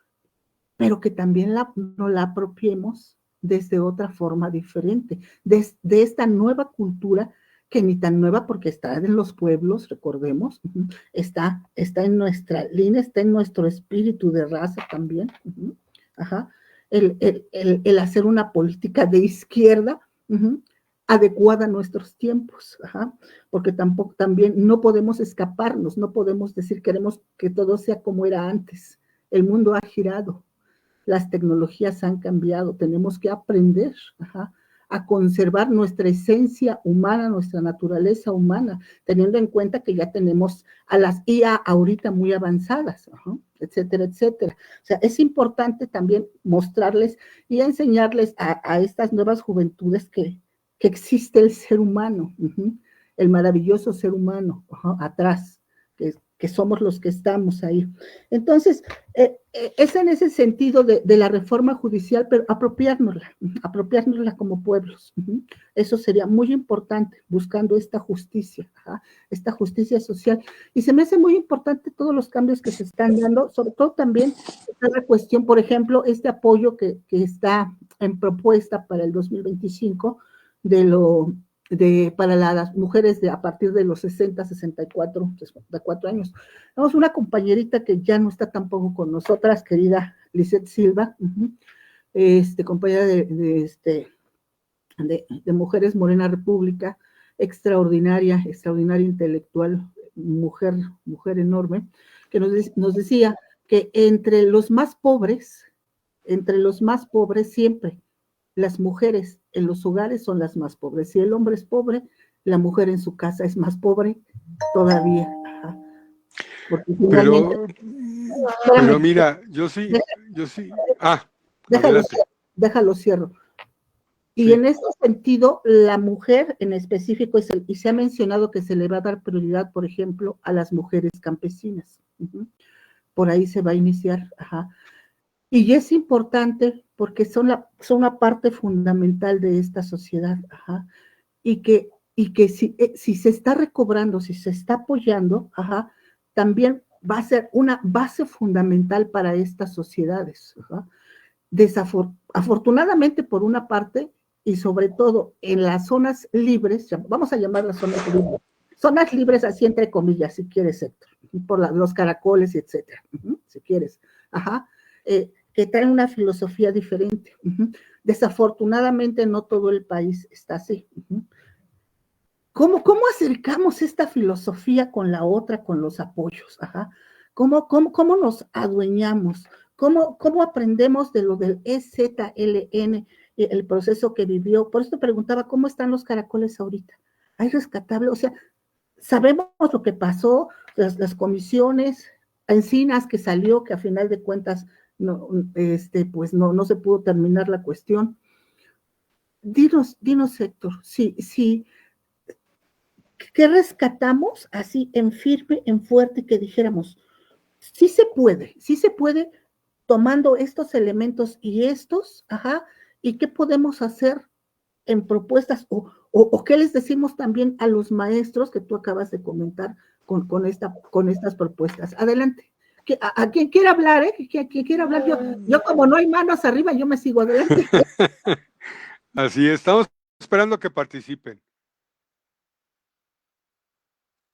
pero que también nos la apropiemos desde otra forma diferente, de esta nueva cultura, que ni tan nueva porque está en los pueblos, recordemos, está en nuestra línea, está en nuestro espíritu de raza también, el hacer una política de izquierda, adecuada a nuestros tiempos, porque también no podemos escaparnos, no podemos decir queremos que todo sea como era antes. El mundo ha girado, las tecnologías han cambiado, tenemos que aprender a conservar nuestra esencia humana, nuestra naturaleza humana, teniendo en cuenta que ya tenemos a las IA ahorita muy avanzadas, etcétera, etcétera. O sea, es importante también mostrarles y enseñarles a estas nuevas juventudes que existe el ser humano, el maravilloso ser humano atrás, que somos los que estamos ahí. Entonces, es en ese sentido de la reforma judicial, pero apropiárnosla como pueblos. Eso sería muy importante, buscando esta justicia social. Y se me hace muy importante todos los cambios que se están dando, sobre todo también la cuestión, por ejemplo, este apoyo que está en propuesta para el 2025 para las mujeres a partir de los 60, 64 años. Tenemos una compañerita que ya no está tampoco con nosotras, querida Lisette Silva, compañera de Mujeres Morena República, extraordinaria intelectual, mujer enorme, que nos decía que entre los más pobres siempre, las mujeres en los hogares son las más pobres. Si el hombre es pobre, la mujer en su casa es más pobre todavía. Ajá. Porque finalmente... Pero mira, yo sí, déjalo cierro. Y sí. en ese sentido, la mujer en específico, y se ha mencionado que se le va a dar prioridad, por ejemplo, a las mujeres campesinas. Por ahí se va a iniciar. Ajá. Y es importante porque son una parte fundamental de esta sociedad. Ajá. Y que si se está recobrando, si se está apoyando, ajá, también va a ser una base fundamental para estas sociedades. Ajá. Afortunadamente, por una parte, y sobre todo en las zonas libres, vamos a llamarlas zonas libres así entre comillas, si quieres, Héctor, por los caracoles, etcétera, si quieres, ajá, que traen una filosofía diferente. Desafortunadamente, no todo el país está así. ¿Cómo acercamos esta filosofía con la otra, con los apoyos? Ajá. ¿Cómo nos adueñamos? ¿Cómo aprendemos de lo del EZLN, el proceso que vivió? Por eso te preguntaba, ¿cómo están los caracoles ahorita? ¿Hay rescatable? O sea, sabemos lo que pasó, las comisiones, Encinas que salió, que a final de cuentas pues no se pudo terminar la cuestión. Dinos, Héctor, sí, ¿qué rescatamos así en firme, en fuerte, que dijéramos, sí se puede tomando estos elementos y estos, ajá, y qué podemos hacer en propuestas, o qué les decimos también a los maestros que tú acabas de comentar con estas propuestas? Adelante. ¿A quien quiera hablar, quien quiera hablar? Yo como no hay manos arriba, yo me sigo adelante. Así es, estamos esperando que participen.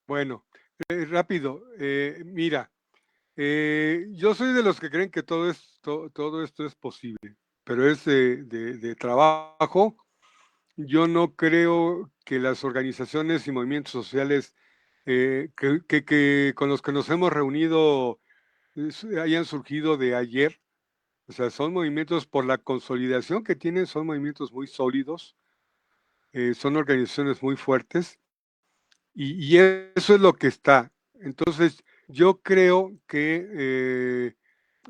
Bueno, rápido, mira, yo soy de los que creen que todo esto es posible, pero es de trabajo. Yo no creo que las organizaciones y movimientos sociales que con los que nos hemos reunido hayan surgido de ayer. O sea, son movimientos por la consolidación que tienen, son movimientos muy sólidos, son organizaciones muy fuertes. Y eso es lo que está. Entonces, yo creo que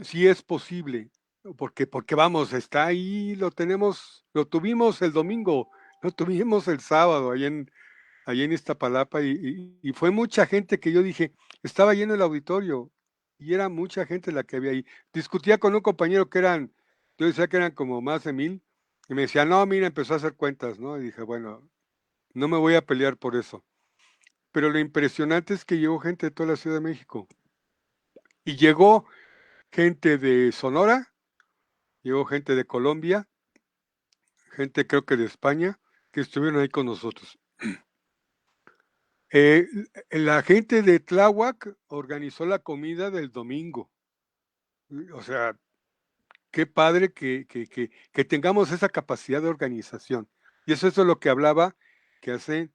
sí es posible, porque vamos, está ahí, lo tuvimos el domingo, lo tuvimos el sábado, allá en Iztapalapa, y fue mucha gente que yo dije, estaba lleno el auditorio, y era mucha gente la que había ahí. Discutía con un compañero yo decía que eran como más de 1000, y me decía, no, mira, empezó a hacer cuentas, ¿no? Y dije, bueno, no me voy a pelear por eso. Pero lo impresionante es que llegó gente de toda la Ciudad de México. Y llegó gente de Sonora, llegó gente de Colombia, gente creo que de España, que estuvieron ahí con nosotros. La gente de Tláhuac organizó la comida del domingo. O sea, qué padre que tengamos esa capacidad de organización. Y eso es lo que hablaba que hacen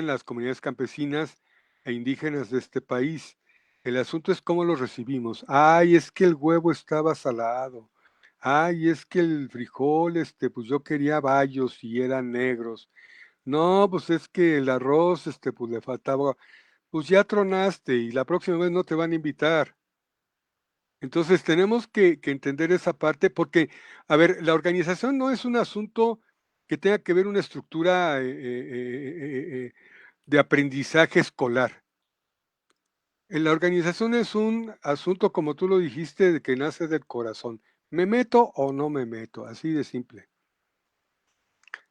las comunidades campesinas e indígenas de este país. El asunto es cómo lo recibimos. Ay, es que el huevo estaba salado. Ay, es que el frijol, pues yo quería bayos y eran negros. No, pues es que el arroz, pues le faltaba. Pues ya tronaste y la próxima vez no te van a invitar. Entonces tenemos que entender esa parte porque, a ver, la organización no es un asunto que tenga que ver una estructura de aprendizaje escolar. La organización es un asunto, como tú lo dijiste, de que nace del corazón. ¿Me meto o no me meto? Así de simple.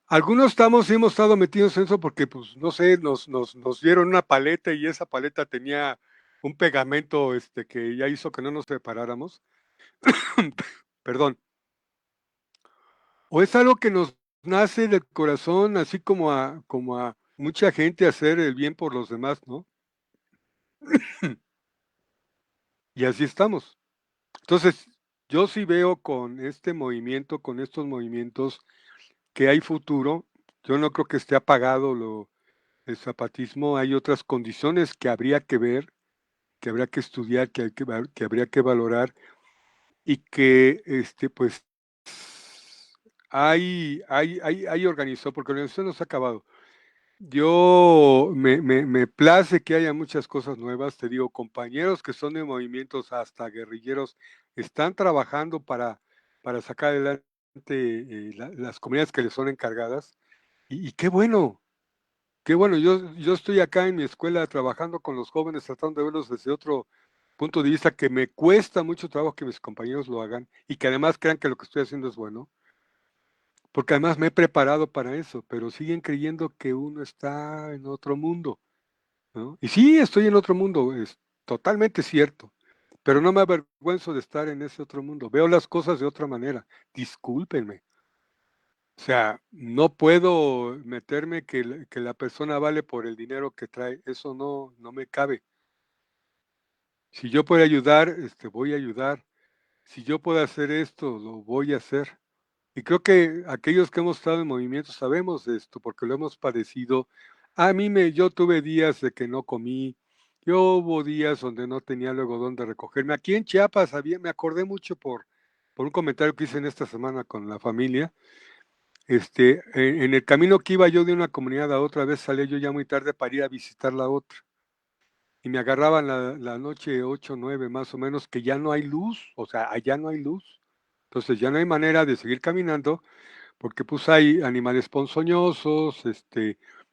Algunos hemos estado metidos en eso porque, pues, no sé, nos dieron una paleta y esa paleta tenía un pegamento que ya hizo que no nos separáramos. Perdón. O es algo que nos nace del corazón, así como a mucha gente hacer el bien por los demás, ¿no? Y así estamos. Entonces, yo sí veo con este movimiento, con estos movimientos, que hay futuro. Yo no creo que esté apagado el zapatismo hay otras condiciones que habría que ver, que habría que estudiar, que habría que valorar y que pues hay organizó, porque la organización no se ha acabado. Yo me place que haya muchas cosas nuevas, te digo, compañeros que son de movimientos hasta guerrilleros, están trabajando para sacar adelante las comunidades que les son encargadas, y qué bueno, yo estoy acá en mi escuela trabajando con los jóvenes, tratando de verlos desde otro punto de vista que me cuesta mucho trabajo que mis compañeros lo hagan, y que además crean que lo que estoy haciendo es bueno. Porque además me he preparado para eso, pero siguen creyendo que uno está en otro mundo, ¿no? Y sí, estoy en otro mundo, es totalmente cierto, pero no me avergüenzo de estar en ese otro mundo. Veo las cosas de otra manera. Discúlpenme. O sea, no puedo meterme que la persona vale por el dinero que trae. Eso no me cabe. Si yo puedo ayudar, voy a ayudar. Si yo puedo hacer esto, lo voy a hacer. Y creo que aquellos que hemos estado en movimiento sabemos de esto, porque lo hemos padecido. Yo tuve días de que no comí, yo hubo días donde no tenía luego dónde recogerme. Aquí en Chiapas me acordé mucho por un comentario que hice en esta semana con la familia. En el camino que iba yo de una comunidad a otra, vez salía yo ya muy tarde para ir a visitar la otra. Y me agarraban la noche 8, 9 más o menos, que ya no hay luz, o sea, allá no hay luz. Entonces ya no hay manera de seguir caminando porque pues hay animales ponzoñosos,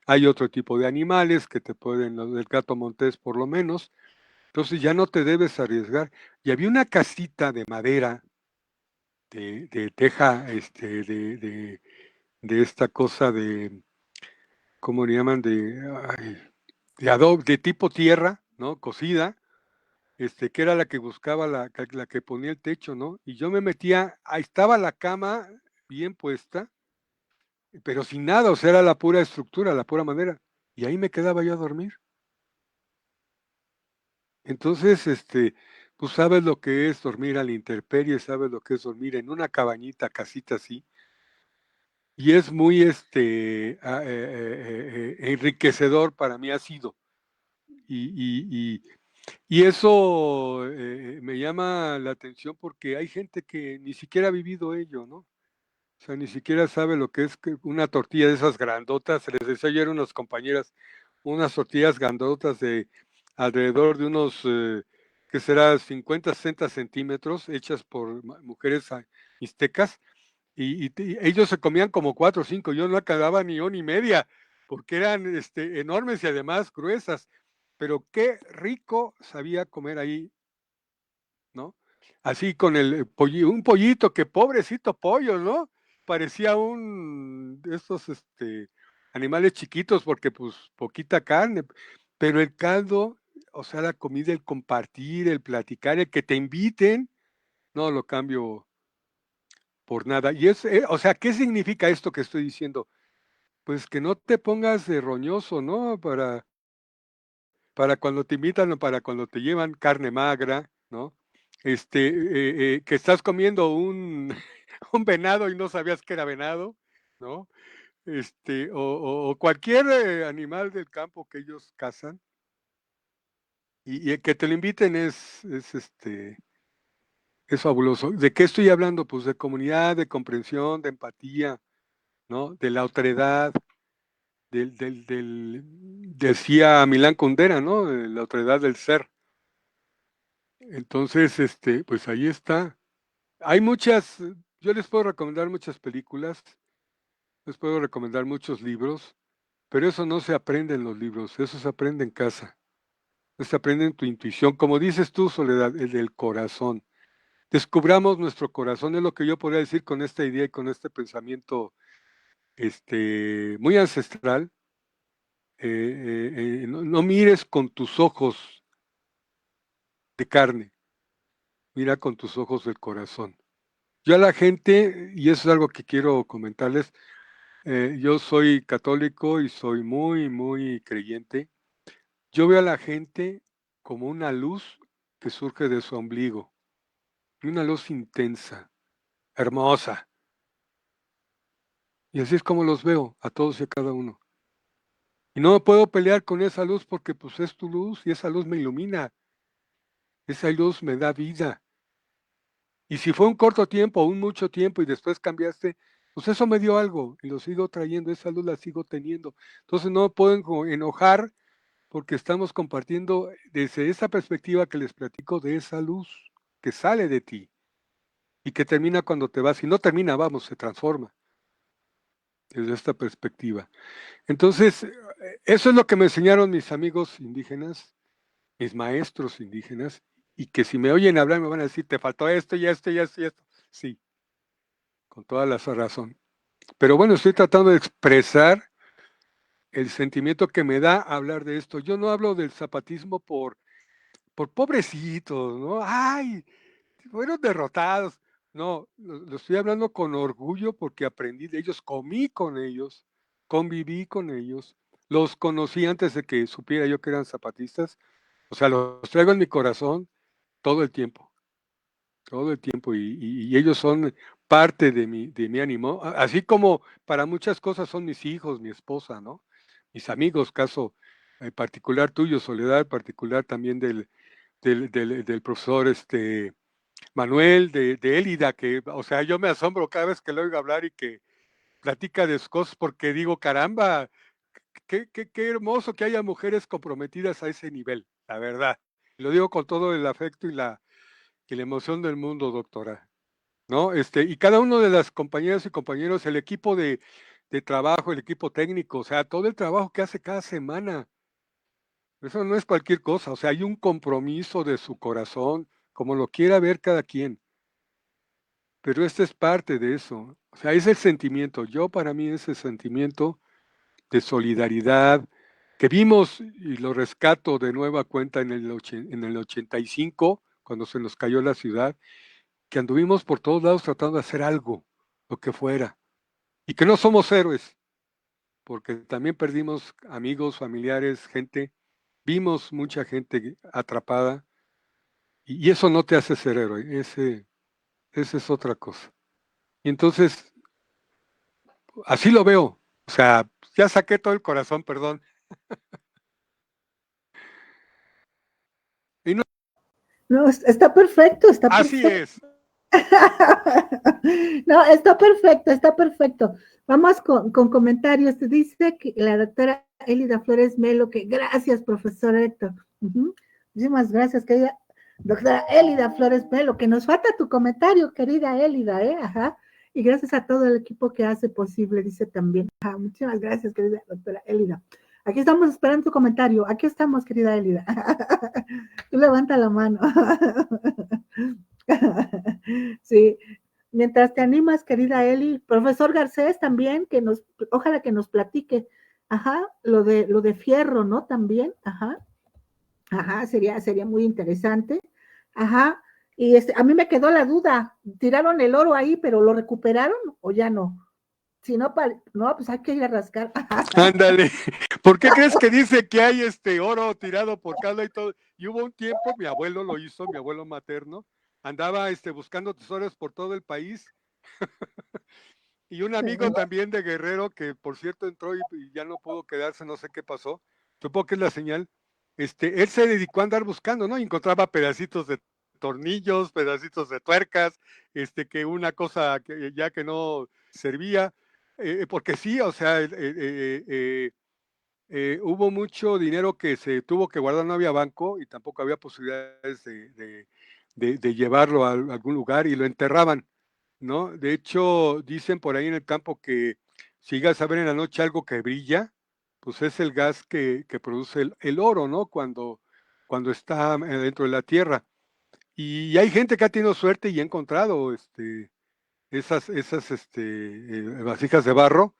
hay otro tipo de animales que te pueden, el gato montés por lo menos, entonces ya no te debes arriesgar. Y había una casita de madera, de teja, de esta cosa de, ¿cómo le llaman? De adobe, de tipo tierra, ¿no? Cocida, que era la que buscaba, la que ponía el techo, ¿no? Y yo me metía, ahí estaba la cama bien puesta, pero sin nada, o sea, era la pura estructura, la pura madera. Y ahí me quedaba yo a dormir. Entonces, pues sabes lo que es dormir a la intemperie, sabes lo que es dormir en una cabañita, casita así. Y es muy enriquecedor para mí ha sido. Y eso me llama la atención porque hay gente que ni siquiera ha vivido ello, ¿no? O sea, ni siquiera sabe lo que es una tortilla de esas grandotas. Se les decía ayer a unas compañeras, unas tortillas grandotas de alrededor de unos, que será 50, 60 centímetros, hechas por mujeres mixtecas, y ellos se comían como 4 o 5, yo no acababa ni una y media, porque eran enormes y además gruesas, pero qué rico sabía comer ahí, ¿no? Así con un pollito, que pobrecito pollo, ¿no? Parecía de estos animales chiquitos, porque pues poquita carne, pero el caldo, o sea, la comida, el compartir, el platicar, el que te inviten, no lo cambio por nada. Y o sea, ¿qué significa esto que estoy diciendo? Pues que no te pongas de roñoso, ¿no? Para cuando te invitan o para cuando te llevan carne magra, ¿no? Que estás comiendo un venado y no sabías que era venado, ¿no? O cualquier animal del campo que ellos cazan, y el que te lo inviten es fabuloso. ¿De qué estoy hablando? Pues de comunidad, de comprensión, de empatía, ¿no? De la otredad, decía Milán Kundera, ¿no? De la otredad del ser. Entonces, pues ahí está. Hay muchas, yo les puedo recomendar muchas películas, les puedo recomendar muchos libros, pero eso no se aprende en los libros, eso se aprende en casa. Eso se aprende en tu intuición, como dices tú, Soledad, el del corazón. Descubramos nuestro corazón, es lo que yo podría decir con esta idea y con este pensamiento muy ancestral. No mires con tus ojos de carne, mira con tus ojos del corazón. Yo a la gente, y eso es algo que quiero comentarles, yo soy católico y soy muy, muy creyente. Yo veo a la gente como una luz que surge de su ombligo, una luz intensa, hermosa. Y así es como los veo, a todos y a cada uno. Y no puedo pelear con esa luz porque pues es tu luz y esa luz me ilumina. Esa luz me da vida. Y si fue un corto tiempo o un mucho tiempo y después cambiaste, pues eso me dio algo y lo sigo trayendo, esa luz la sigo teniendo. Entonces no me pueden enojar porque estamos compartiendo desde esa perspectiva que les platico de esa luz que sale de ti y que termina cuando te vas. Y no termina, vamos, se transforma desde esta perspectiva. Entonces, eso es lo que me enseñaron mis amigos indígenas, mis maestros indígenas, y que si me oyen hablar me van a decir, te faltó esto y esto y esto y esto. Sí, con toda la razón. Pero bueno, estoy tratando de expresar el sentimiento que me da hablar de esto. Yo no hablo del zapatismo por pobrecitos, ¿no? ¡Ay! Fueron derrotados. No, lo estoy hablando con orgullo porque aprendí de ellos, comí con ellos, conviví con ellos, los conocí antes de que supiera yo que eran zapatistas. O sea, los traigo en mi corazón todo el tiempo, y ellos son parte de mi ánimo, así como para muchas cosas son mis hijos, mi esposa, ¿no? Mis amigos, caso particular tuyo, Soledad, particular también del profesor Manuel, de Élida, que, o sea, yo me asombro cada vez que lo oigo hablar y que platica de sus cosas porque digo, caramba, qué hermoso que haya mujeres comprometidas a ese nivel, la verdad. Lo digo con todo el afecto y la emoción del mundo, doctora, ¿no? Y cada uno de las compañeras y compañeros, el equipo de trabajo, el equipo técnico, o sea, todo el trabajo que hace cada semana, eso no es cualquier cosa, o sea, hay un compromiso de su corazón, como lo quiera ver cada quien, pero este es parte de eso, o sea, es el sentimiento, para mí ese sentimiento de solidaridad que vimos, y lo rescato de nueva cuenta en el 85, cuando se nos cayó la ciudad, que anduvimos por todos lados tratando de hacer algo, lo que fuera, y que no somos héroes, porque también perdimos amigos, familiares, gente, vimos mucha gente atrapada, y eso no te hace ser héroe, ese es otra cosa. Y entonces, así lo veo, o sea, ya saqué todo el corazón, perdón. Y no, No, está perfecto, está así perfecto. es. No, está perfecto, está perfecto. Vamos con comentarios. Te dice que la doctora Élida Flores Melo, que gracias, profesor Héctor. Muchísimas gracias, querida doctora Élida Flores Melo, que nos falta tu comentario, querida Élida, ¿eh? Ajá. Y gracias a todo el equipo que hace posible, dice también. Ajá, muchísimas gracias, querida doctora Élida. Aquí estamos esperando tu comentario. Aquí estamos, querida Élida. Tú levanta la mano. Sí, mientras te animas, querida Eli, profesor Garcés también, ojalá que nos platique, ajá, lo de Fierro, ¿no? También, ajá, sería muy interesante, ajá, y a mí me quedó la duda, tiraron el oro ahí, pero ¿lo recuperaron o ya no? Si no, no, pues hay que ir a rascar. Ándale. ¿Por qué crees que dice que hay oro tirado por cada y todo? Y hubo un tiempo, mi abuelo lo hizo, mi abuelo materno, andaba buscando tesoros por todo el país. Y un amigo también de Guerrero, que por cierto entró y ya no pudo quedarse, no sé qué pasó, supongo que es la señal, él se dedicó a andar buscando, ¿no? Y encontraba pedacitos de tornillos, pedacitos de tuercas, que una cosa que no servía, porque sí, o sea, hubo mucho dinero que se tuvo que guardar, no había banco y tampoco había posibilidades de llevarlo a algún lugar y lo enterraban, ¿no? De hecho, dicen por ahí en el campo que si llegas a ver en la noche algo que brilla, pues es el gas que produce el oro, ¿no? Cuando está dentro de la tierra. Y hay gente que ha tenido suerte y ha encontrado esas vasijas de barro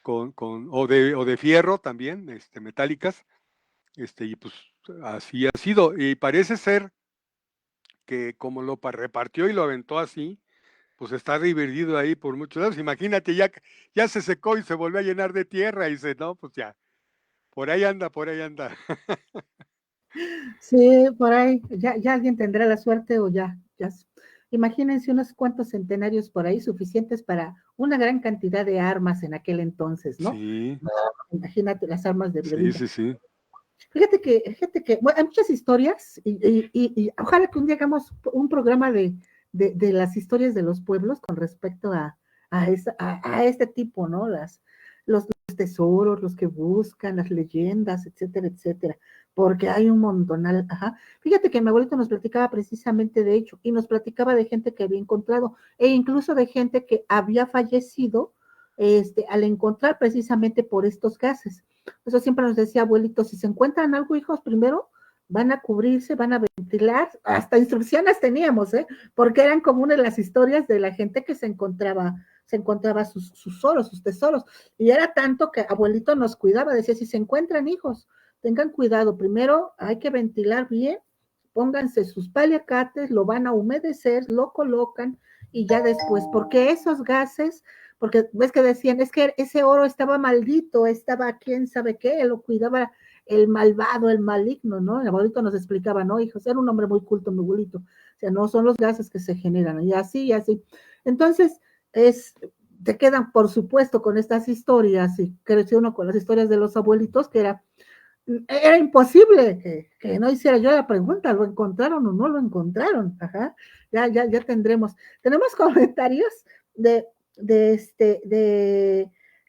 o de fierro también, metálicas, y pues así ha sido. Y parece ser que como lo repartió y lo aventó así, pues está dividido ahí por muchos lados. Imagínate, ya se secó y se volvió a llenar de tierra y dice, no, pues ya, por ahí anda, por ahí anda. Sí, por ahí, ya alguien tendrá la suerte o ya. imagínense unos cuantos centenarios por ahí suficientes para una gran cantidad de armas en aquel entonces, ¿no? Sí, Imagínate las armas de sí, Blinda. sí, sí. Fíjate que bueno, hay muchas historias y ojalá que un día hagamos un programa de las historias de los pueblos con respecto a este tipo, ¿no? Los tesoros, los que buscan, las leyendas, etcétera, etcétera, porque hay un montonal, ajá. Fíjate que mi abuelito nos platicaba precisamente de hecho, y nos platicaba de gente que había encontrado, e incluso de gente que había fallecido, al encontrar precisamente por estos gases. Eso siempre nos decía abuelito, si se encuentran algo, hijos, primero van a cubrirse, van a ventilar, hasta instrucciones teníamos, porque eran comunes las historias de la gente que se encontraba sus oros, sus tesoros, y era tanto que abuelito nos cuidaba, decía, si se encuentran hijos, tengan cuidado, primero hay que ventilar bien, pónganse sus paliacates, lo van a humedecer, lo colocan, y ya después, porque esos gases, porque ves que decían, es que ese oro estaba maldito, estaba quién sabe qué, lo cuidaba el malvado, el maligno, ¿no? El abuelito nos explicaba, no, hijos, era un hombre muy culto, mi abuelito, o sea, no son los gases que se generan, y así, y así. Entonces, te quedan, por supuesto, con estas historias, y creció uno con las historias de los abuelitos, que era imposible que no hiciera yo la pregunta, ¿lo encontraron o no lo encontraron? Ajá, ya tendremos. Tenemos comentarios de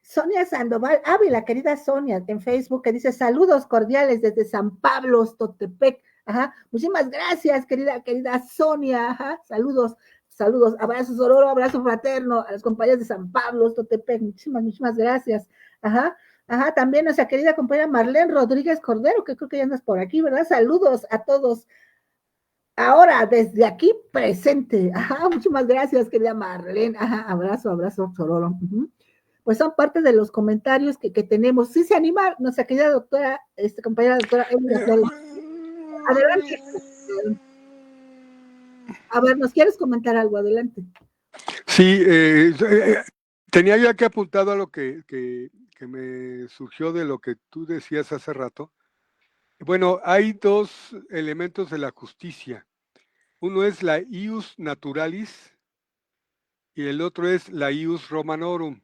Sonia Sandoval Ávila, querida Sonia, en Facebook, que dice, saludos cordiales desde San Pablo, Totepec. Ajá, muchísimas gracias, querida Sonia, ajá, saludos, abrazos Ororo, abrazo fraterno a los compañeros de San Pablo, Totepec, muchísimas gracias, ajá. Ajá, también nuestra querida compañera Marlene Rodríguez Cordero, que creo que ya andas por aquí, ¿verdad? Saludos a todos. Ahora, desde aquí presente. Ajá, muchísimas gracias, querida Marlene. Ajá, abrazo, Sororo. Pues son parte de los comentarios que tenemos. Sí se anima nuestra querida doctora, compañera doctora Emilia Flores. Adelante. A ver, ¿nos quieres comentar algo? Adelante. Sí, tenía yo aquí apuntado a lo que me surgió de lo que tú decías hace rato. Bueno, hay dos elementos de la justicia. Uno es la ius naturalis y el otro es la ius romanorum.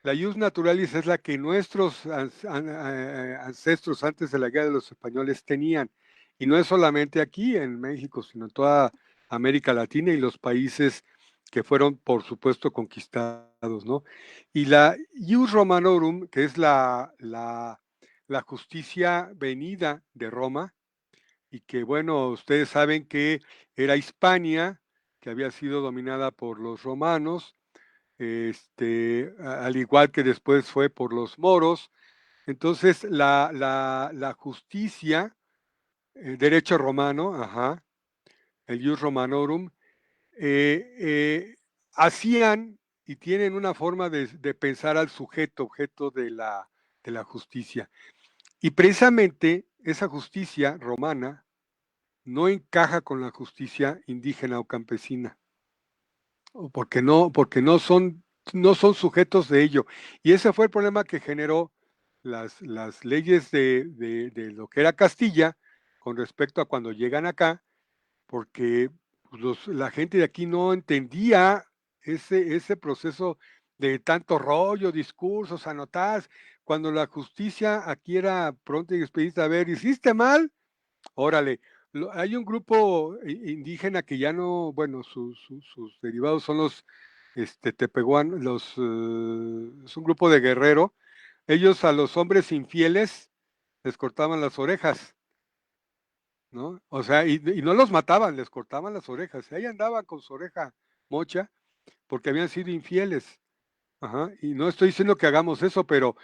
La ius naturalis es la que nuestros ancestros antes de la guerra de los españoles tenían. Y no es solamente aquí en México, sino en toda América Latina y los países que fueron, por supuesto, conquistados, ¿no? Y la ius romanorum, que es la justicia venida de Roma, y que, bueno, ustedes saben que era Hispania, que había sido dominada por los romanos, al igual que después fue por los moros. Entonces, la justicia, el derecho romano, ajá, el ius romanorum, hacían y tienen una forma de pensar al sujeto, objeto de la justicia. Y precisamente esa justicia romana no encaja con la justicia indígena o campesina, porque no son sujetos de ello. Y ese fue el problema que generó las leyes de lo que era Castilla con respecto a cuando llegan acá, porque la gente de aquí no entendía ese proceso de tanto rollo, discursos, anotadas, cuando la justicia aquí era pronta y expedita. A ver, ¿hiciste mal? Órale. Hay un grupo indígena que ya no, bueno, sus derivados son los tepehuanos, es un grupo de guerrero. Ellos a los hombres infieles les cortaban las orejas, ¿no? O sea, y no los mataban, les cortaban las orejas. Ahí andaban con su oreja mocha porque habían sido infieles. Ajá. Y no estoy diciendo que hagamos eso, pero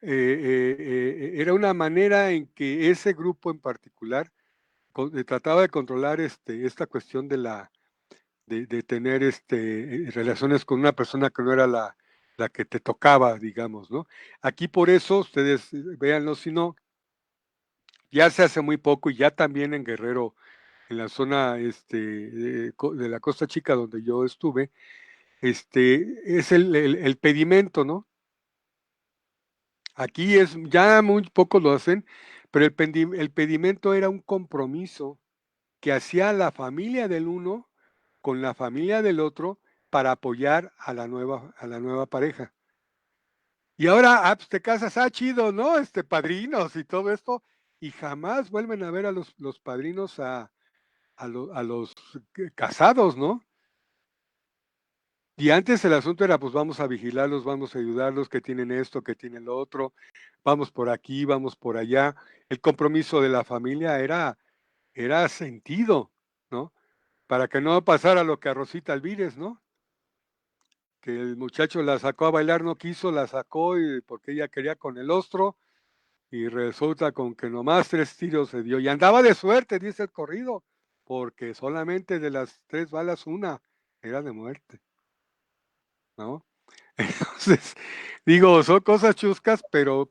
era una manera en que ese grupo en particular trataba de controlar esta cuestión de tener relaciones con una persona que no era la que te tocaba, digamos, ¿no? Aquí por eso, ustedes véanlo, si no, ya se hace muy poco y ya también en Guerrero, en la zona de la Costa Chica donde yo estuve, es el pedimento, ¿no? Aquí ya muy pocos lo hacen, pero el pedimento era un compromiso que hacía la familia del uno con la familia del otro para apoyar a la nueva pareja. Y ahora, pues te casas, chido, ¿no? Padrinos y todo esto, y jamás vuelven a ver a los padrinos a los casados, ¿no? Y antes el asunto era, pues vamos a vigilarlos, vamos a ayudarlos, que tienen esto, que tienen lo otro, vamos por aquí, vamos por allá. El compromiso de la familia era sentido, ¿no? Para que no pasara lo que a Rosita Alvírez, ¿no? Que el muchacho la sacó a bailar, no quiso, la sacó porque ella quería con el ostro, y resulta con que nomás 3 tiros se dio. Y andaba de suerte, dice el corrido, porque solamente de las 3 balas, una era de muerte, ¿no? Entonces, digo, son cosas chuscas, pero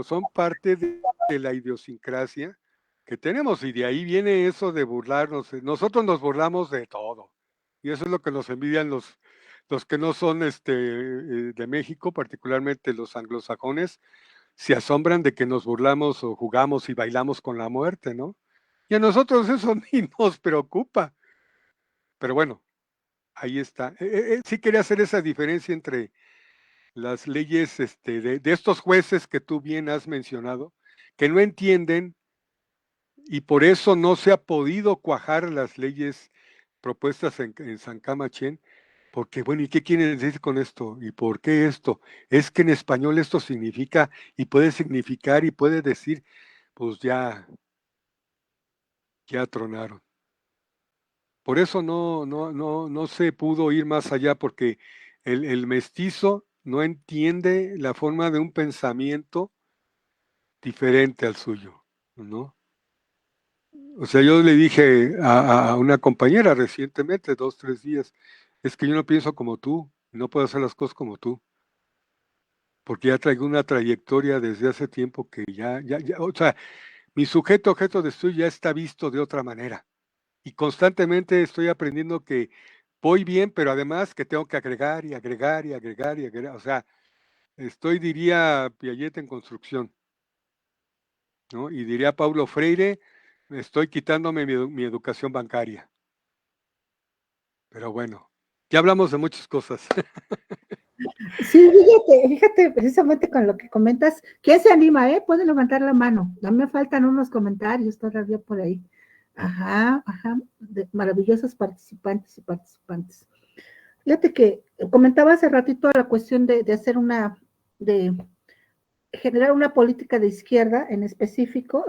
son parte de la idiosincrasia que tenemos, y de ahí viene eso de burlarnos. Nosotros nos burlamos de todo, y eso es lo que nos envidian los que no son de México, particularmente los anglosajones, se asombran de que nos burlamos o jugamos y bailamos con la muerte, ¿no? Y a nosotros eso ni nos preocupa. Pero bueno, ahí está. Sí quería hacer esa diferencia entre las leyes de estos jueces que tú bien has mencionado, que no entienden, y por eso no se ha podido cuajar las leyes propuestas en San Camachén, porque bueno, ¿y qué quieren decir con esto? ¿Y por qué esto? Es que en español esto significa, y puede significar, y puede decir, pues ya tronaron. Por eso no se pudo ir más allá, porque el mestizo no entiende la forma de un pensamiento diferente al suyo, ¿no? O sea, yo le dije a una compañera recientemente, 2, 3 días, es que yo no pienso como tú, no puedo hacer las cosas como tú, porque ya traigo una trayectoria desde hace tiempo que ya, o sea, mi sujeto objeto de estudio ya está visto de otra manera, y constantemente estoy aprendiendo que voy bien, pero además que tengo que agregar y agregar y agregar y agregar, o sea, diría Piaget, en construcción, ¿no? Y diría Paulo Freire, estoy quitándome mi educación bancaria. Pero bueno, ya hablamos de muchas cosas. Sí, fíjate precisamente con lo que comentas. ¿Quién se anima, puede levantar la mano? Ya me faltan unos comentarios todavía por ahí. Ajá, maravillosos participantes y participantes. Fíjate que comentaba hace ratito la cuestión de hacer de generar una política de izquierda en específico,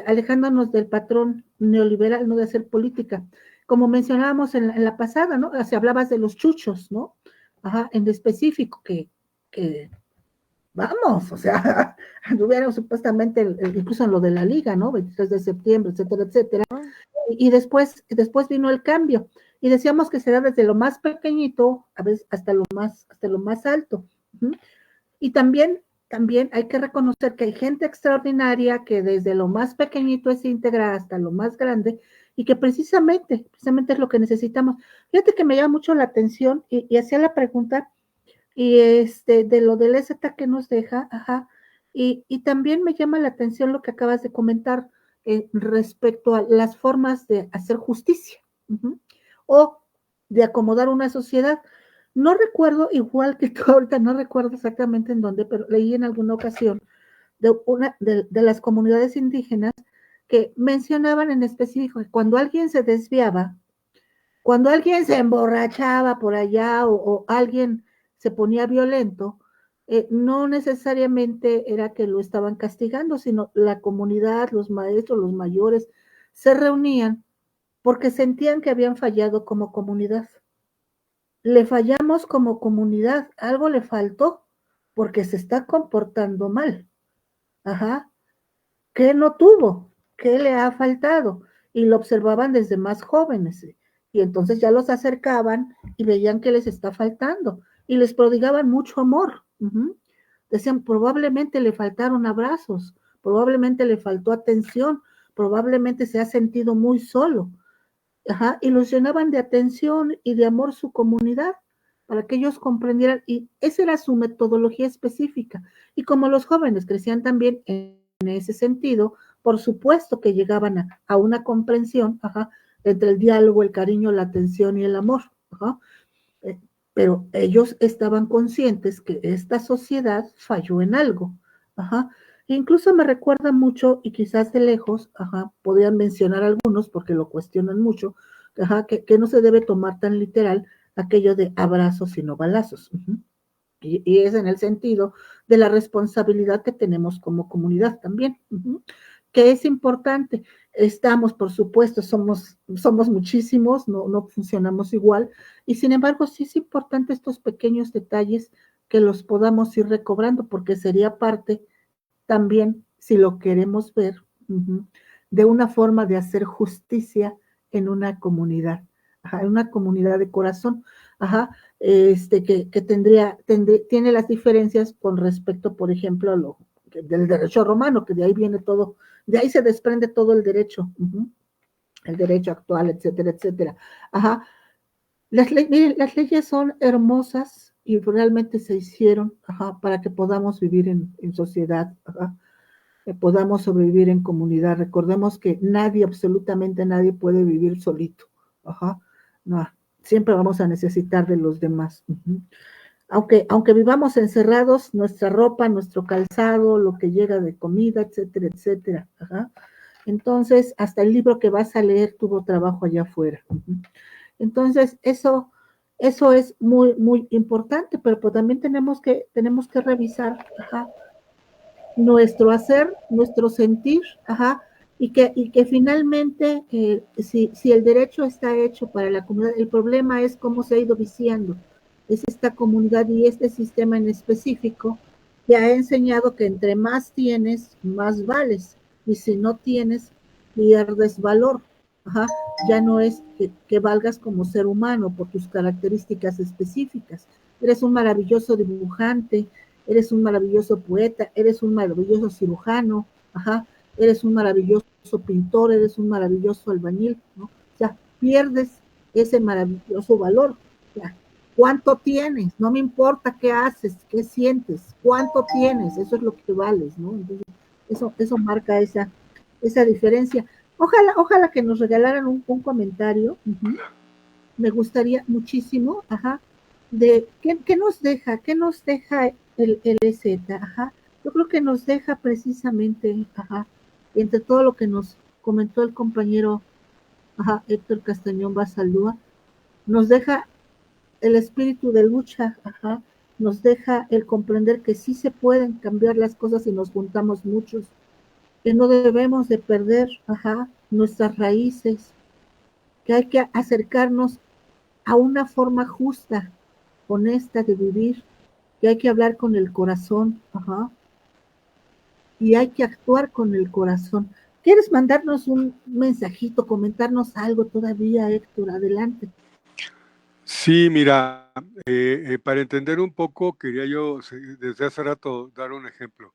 alejándonos del patrón neoliberal, no de hacer política. Como mencionábamos en la pasada, ¿no? O sea, hablabas de los chuchos, ¿no? En específico, que vamos, o sea, tuvieron supuestamente, incluso en lo de la liga, ¿no? 23 de septiembre, etcétera, etcétera. Y después vino el cambio. Y decíamos que se da desde lo más pequeñito a veces hasta lo más alto. Y también hay que reconocer que hay gente extraordinaria que desde lo más pequeñito se integra hasta lo más grande, y que precisamente es lo que necesitamos. Fíjate que me llama mucho la atención, y hacía la pregunta, y de lo del EZ que nos deja, y también me llama la atención lo que acabas de comentar respecto a las formas de hacer justicia, o de acomodar una sociedad. No recuerdo, igual que tú ahorita, no recuerdo exactamente en dónde, pero leí en alguna ocasión de las comunidades indígenas que mencionaban en específico que cuando alguien se desviaba, cuando alguien se emborrachaba por allá, o alguien se ponía violento, no necesariamente era que lo estaban castigando, sino la comunidad, los maestros, los mayores, se reunían porque sentían que habían fallado como comunidad. Le fallamos como comunidad, algo le faltó, porque se está comportando mal. ¿Qué no tuvo? ¿Qué le ha faltado? Y lo observaban desde más jóvenes, y entonces ya los acercaban y veían que les está faltando, y les prodigaban mucho amor. Decían, probablemente le faltaron abrazos, probablemente le faltó atención, probablemente se ha sentido muy solo. Y los llenaban de atención y de amor su comunidad, para que ellos comprendieran, y esa era su metodología específica. Y como los jóvenes crecían también en ese sentido, por supuesto que llegaban a una comprensión entre el diálogo, el cariño, la atención y el amor. Ajá. Pero ellos estaban conscientes que esta sociedad falló en algo. Ajá. Incluso me recuerda mucho, y quizás de lejos, ajá, podrían mencionar algunos porque lo cuestionan mucho, ajá, que no se debe tomar tan literal aquello de abrazos y no balazos. Uh-huh. Y es en el sentido de la responsabilidad que tenemos como comunidad también, uh-huh, que es importante. Estamos, por supuesto, somos muchísimos, no funcionamos igual, y sin embargo sí es importante estos pequeños detalles que los podamos ir recobrando, porque sería parte también, si lo queremos ver, uh-huh, de una forma de hacer justicia en una comunidad, ajá, en una comunidad de corazón, ajá, que tiene las diferencias con respecto, por ejemplo, a del derecho romano, que de ahí viene todo, de ahí se desprende todo el derecho, uh-huh, el derecho actual, etcétera, etcétera. Ajá. Miren, las leyes son hermosas y realmente se hicieron, ajá, para que podamos vivir en sociedad, ajá, que podamos sobrevivir en comunidad. Recordemos que nadie, absolutamente nadie puede vivir solito. Ajá. No, siempre vamos a necesitar de los demás. Uh-huh. Aunque vivamos encerrados, nuestra ropa, nuestro calzado, lo que llega de comida, etcétera, etcétera. Ajá. Entonces, hasta el libro que vas a leer tuvo trabajo allá afuera. Uh-huh. Entonces, eso es muy, muy importante, pero pues también tenemos que revisar, ajá, nuestro hacer, nuestro sentir, ajá, y que finalmente, si el derecho está hecho para la comunidad, el problema es cómo se ha ido viciando. Es esta comunidad y este sistema en específico que ha enseñado que entre más tienes, más vales, y si no tienes, pierdes valor. Ajá. Ya no es que valgas como ser humano por tus características específicas. Eres un maravilloso dibujante, eres un maravilloso poeta, eres un maravilloso cirujano, ajá, eres un maravilloso pintor, eres un maravilloso albañil, ¿no? O sea, pierdes ese maravilloso valor. O sea, ¿cuánto tienes? No me importa qué haces, qué sientes, cuánto tienes, eso es lo que vales, ¿no? Entonces, eso marca esa diferencia. Ojalá que nos regalaran un comentario, uh-huh. Me gustaría muchísimo, ajá, de qué nos deja el EZ, ajá. Yo creo que nos deja precisamente, ajá, entre todo lo que nos comentó el compañero, ajá, Héctor Castañón Basaldúa, nos deja el espíritu de lucha, ajá, nos deja el comprender que sí se pueden cambiar las cosas si nos juntamos muchos, que no debemos de perder, ajá, nuestras raíces, que hay que acercarnos a una forma justa, honesta de vivir, que hay que hablar con el corazón, ajá, y hay que actuar con el corazón. ¿Quieres mandarnos un mensajito, comentarnos algo todavía, Héctor? Adelante. Sí, mira, para entender un poco, quería yo desde hace rato dar un ejemplo.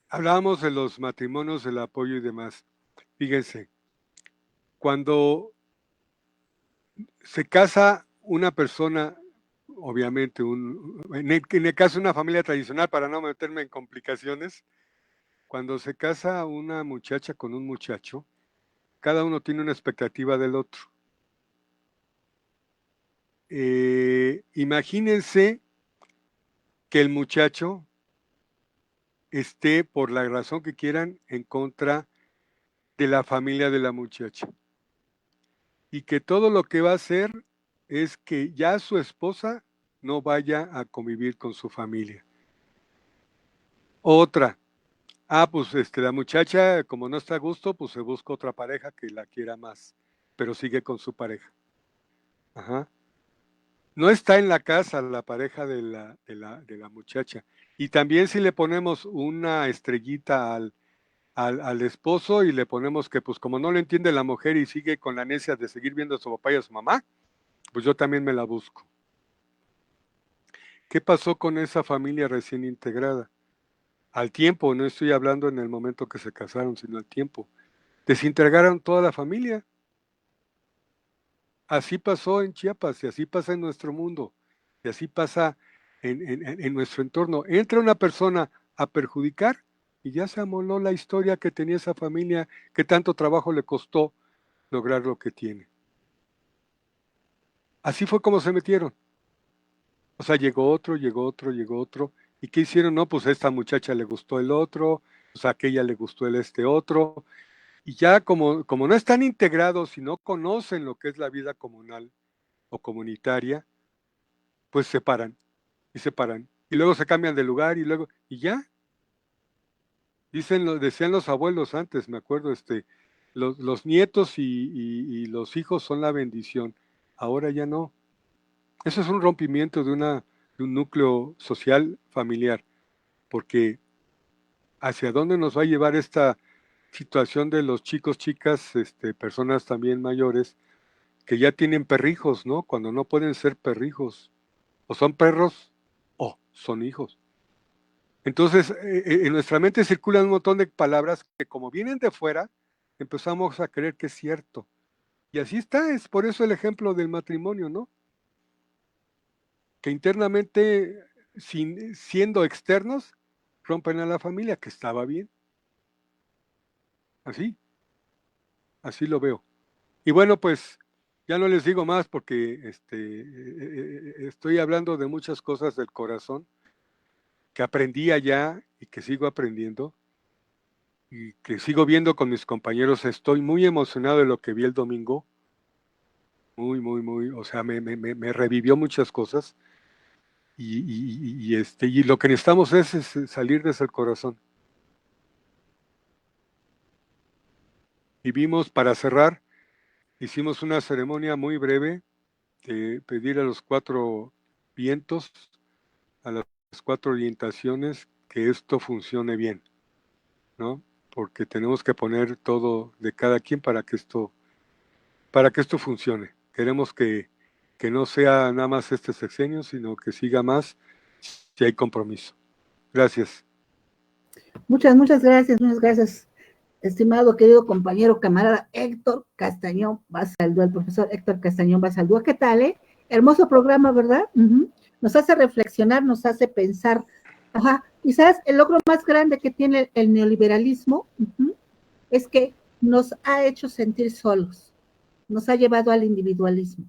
Hablábamos de los matrimonios, del apoyo y demás. Fíjense, cuando se casa una persona, obviamente, en el caso de una familia tradicional, para no meterme en complicaciones, cuando se casa una muchacha con un muchacho, cada uno tiene una expectativa del otro. Imagínense que el muchacho esté, por la razón que quieran, en contra de la familia de la muchacha. Y que todo lo que va a hacer es que ya su esposa no vaya a convivir con su familia. Otra, pues la muchacha, como no está a gusto, pues se busca otra pareja que la quiera más, pero sigue con su pareja. Ajá. No está en la casa la pareja de la muchacha. Y también si le ponemos una estrellita al esposo y le ponemos que pues como no lo entiende la mujer y sigue con la necia de seguir viendo a su papá y a su mamá, pues yo también me la busco. ¿Qué pasó con esa familia recién integrada? Al tiempo, no estoy hablando en el momento que se casaron, sino al tiempo. Desintegraron toda la familia. Así pasó en Chiapas y así pasa en nuestro mundo y así pasa en nuestro entorno. Entra una persona a perjudicar, y ya se amoló la historia que tenía esa familia, que tanto trabajo le costó lograr lo que tiene. Así fue como se metieron. O sea, llegó otro, ¿y qué hicieron? No, pues a esta muchacha le gustó el otro, pues a aquella le gustó el otro, y ya como no están integrados y no conocen lo que es la vida comunal o comunitaria, pues se paran, y luego se cambian de lugar, y ya. Decían los abuelos antes, me acuerdo, los nietos y los hijos son la bendición, ahora ya no. Eso es un rompimiento de un núcleo social familiar, porque hacia dónde nos va a llevar esta situación de los chicos, chicas, personas también mayores, que ya tienen perrijos, ¿no? Cuando no pueden ser perrijos, o son perros o son hijos. Entonces, en nuestra mente circulan un montón de palabras que como vienen de fuera, empezamos a creer que es cierto. Y así está, es por eso el ejemplo del matrimonio, ¿no? Que internamente, siendo externos, rompen a la familia, que estaba bien. Así lo veo. Y bueno, pues ya no les digo más porque estoy hablando de muchas cosas del corazón que aprendí allá y que sigo aprendiendo y que sigo viendo con mis compañeros. Estoy muy emocionado de lo que vi el domingo. Muy, muy, muy, o sea, me revivió muchas cosas. Y lo que necesitamos es salir desde el corazón. Y vimos, para cerrar, hicimos una ceremonia muy breve de pedir a los 4 vientos, a las 4 orientaciones, que esto funcione bien, ¿no? Porque tenemos que poner todo de cada quien para que esto funcione. Queremos que no sea nada más este sexenio, sino que siga más si hay compromiso. Gracias. Muchas gracias, estimado, querido compañero, camarada Héctor Castañón Basaldúa, el profesor Héctor Castañón Basaldúa. ¿Qué tal, Hermoso programa, ¿verdad? Nos hace reflexionar, nos hace pensar. Quizás el logro más grande que tiene el neoliberalismo es que nos ha hecho sentir solos, nos ha llevado al individualismo.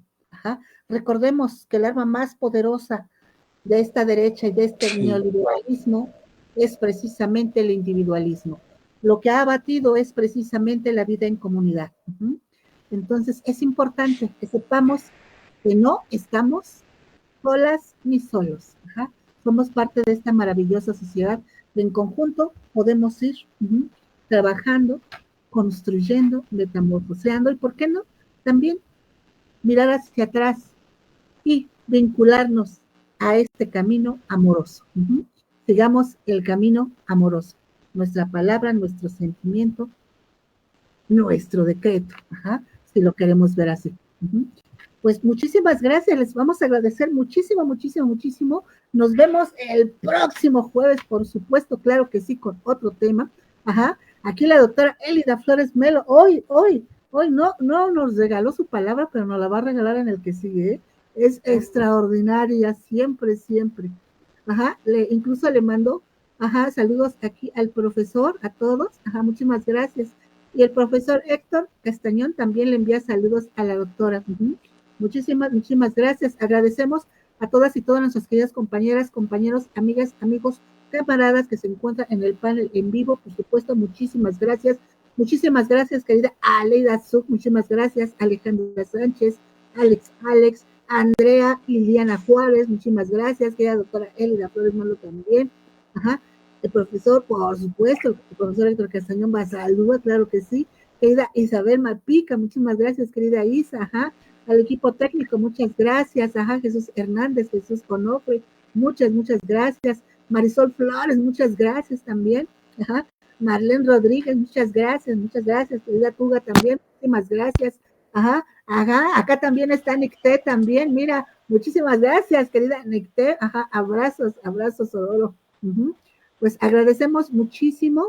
Recordemos que el arma más poderosa de esta derecha y de este neoliberalismo es precisamente el individualismo. Lo que ha abatido es precisamente la vida en comunidad. Entonces es importante que sepamos que no estamos solas ni solos. Somos parte de esta maravillosa sociedad que en conjunto podemos ir trabajando, construyendo, metamorfoseando y, ¿por qué no?, también mirar hacia atrás y vincularnos a este camino amoroso. Sigamos el camino amoroso. Nuestra palabra, nuestro sentimiento, nuestro decreto, si lo queremos ver así. Pues muchísimas gracias, les vamos a agradecer muchísimo. Nos vemos el próximo jueves, por supuesto, claro que sí, con otro tema. Aquí la doctora Elida Flores Melo, hoy no nos regaló su palabra, pero nos la va a regalar en el que sigue, Es extraordinaria, siempre. Incluso le mandó saludos aquí al profesor, a todos, muchísimas gracias. Y el profesor Héctor Castañón también le envía saludos a la doctora. Muchísimas gracias. Agradecemos a todas y todas nuestras queridas compañeras, compañeros, amigas, amigos, camaradas que se encuentran en el panel en vivo, por supuesto. Muchísimas gracias, querida Aleida Zuc, muchísimas gracias, Alejandra Sánchez, Alex, Andrea Liliana Juárez, muchísimas gracias, querida doctora Elida Flores Malo también, el profesor, por supuesto, el profesor Héctor Castañón Basaldúa, claro que sí, querida Isabel Malpica, muchísimas gracias, querida Isa, al equipo técnico, muchas gracias, Jesús Hernández, Jesús Onofre, muchas gracias, Marisol Flores, muchas gracias también, Marlene Rodríguez, muchas gracias, querida Tuga también, muchísimas gracias, acá también está Nicté también, mira, muchísimas gracias, querida Nicté, abrazos, Odoro. Pues agradecemos muchísimo,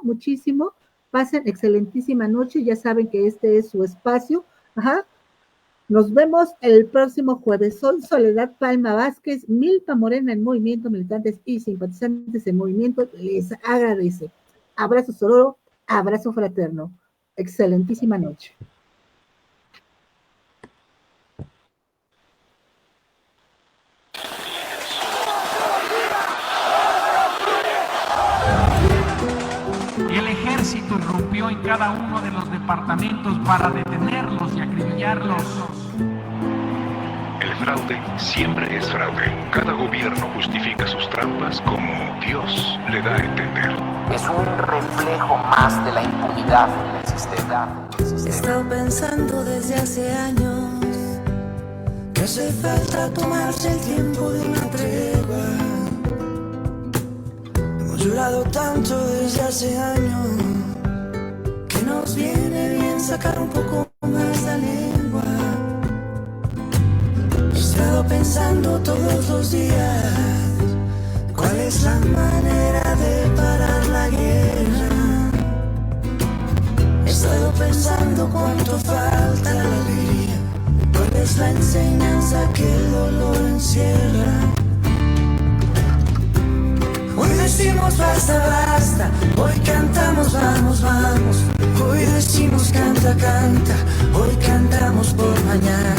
pasen excelentísima noche, ya saben que este es su espacio, nos vemos el próximo jueves. Soy Soledad Palma Vázquez, Milpa Morena en Movimiento, militantes y simpatizantes en Movimiento, les agradece. Abrazo sororo, abrazo fraterno. Excelentísima noche. El ejército irrumpió en cada uno de los departamentos para detenerlos y acribillarlos. El fraude siempre es fraude. Cada gobierno justifica sus trampas como Dios le da a entender. Es un reflejo más de la impunidad del sistema. He estado pensando desde hace años que hace falta tomarse el tiempo de una tregua. Hemos llorado tanto desde hace años que nos viene bien sacar un poco más la lengua. He estado pensando todos los días cuál es la manera de parar la guerra. He estado pensando cuánto falta la alegría, cuál es la enseñanza que el dolor encierra. Hoy decimos basta, basta, hoy cantamos vamos, vamos. Hoy decimos canta, canta, hoy cantamos por mañana.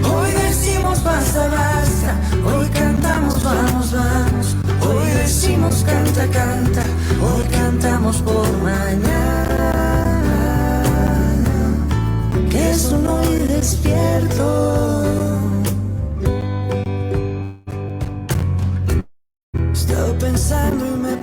Hoy decimos basta, basta, hoy cantamos vamos, vamos. Hoy decimos canta, canta, hoy cantamos por mañana. Que es un hoy despierto. He estado pensando y me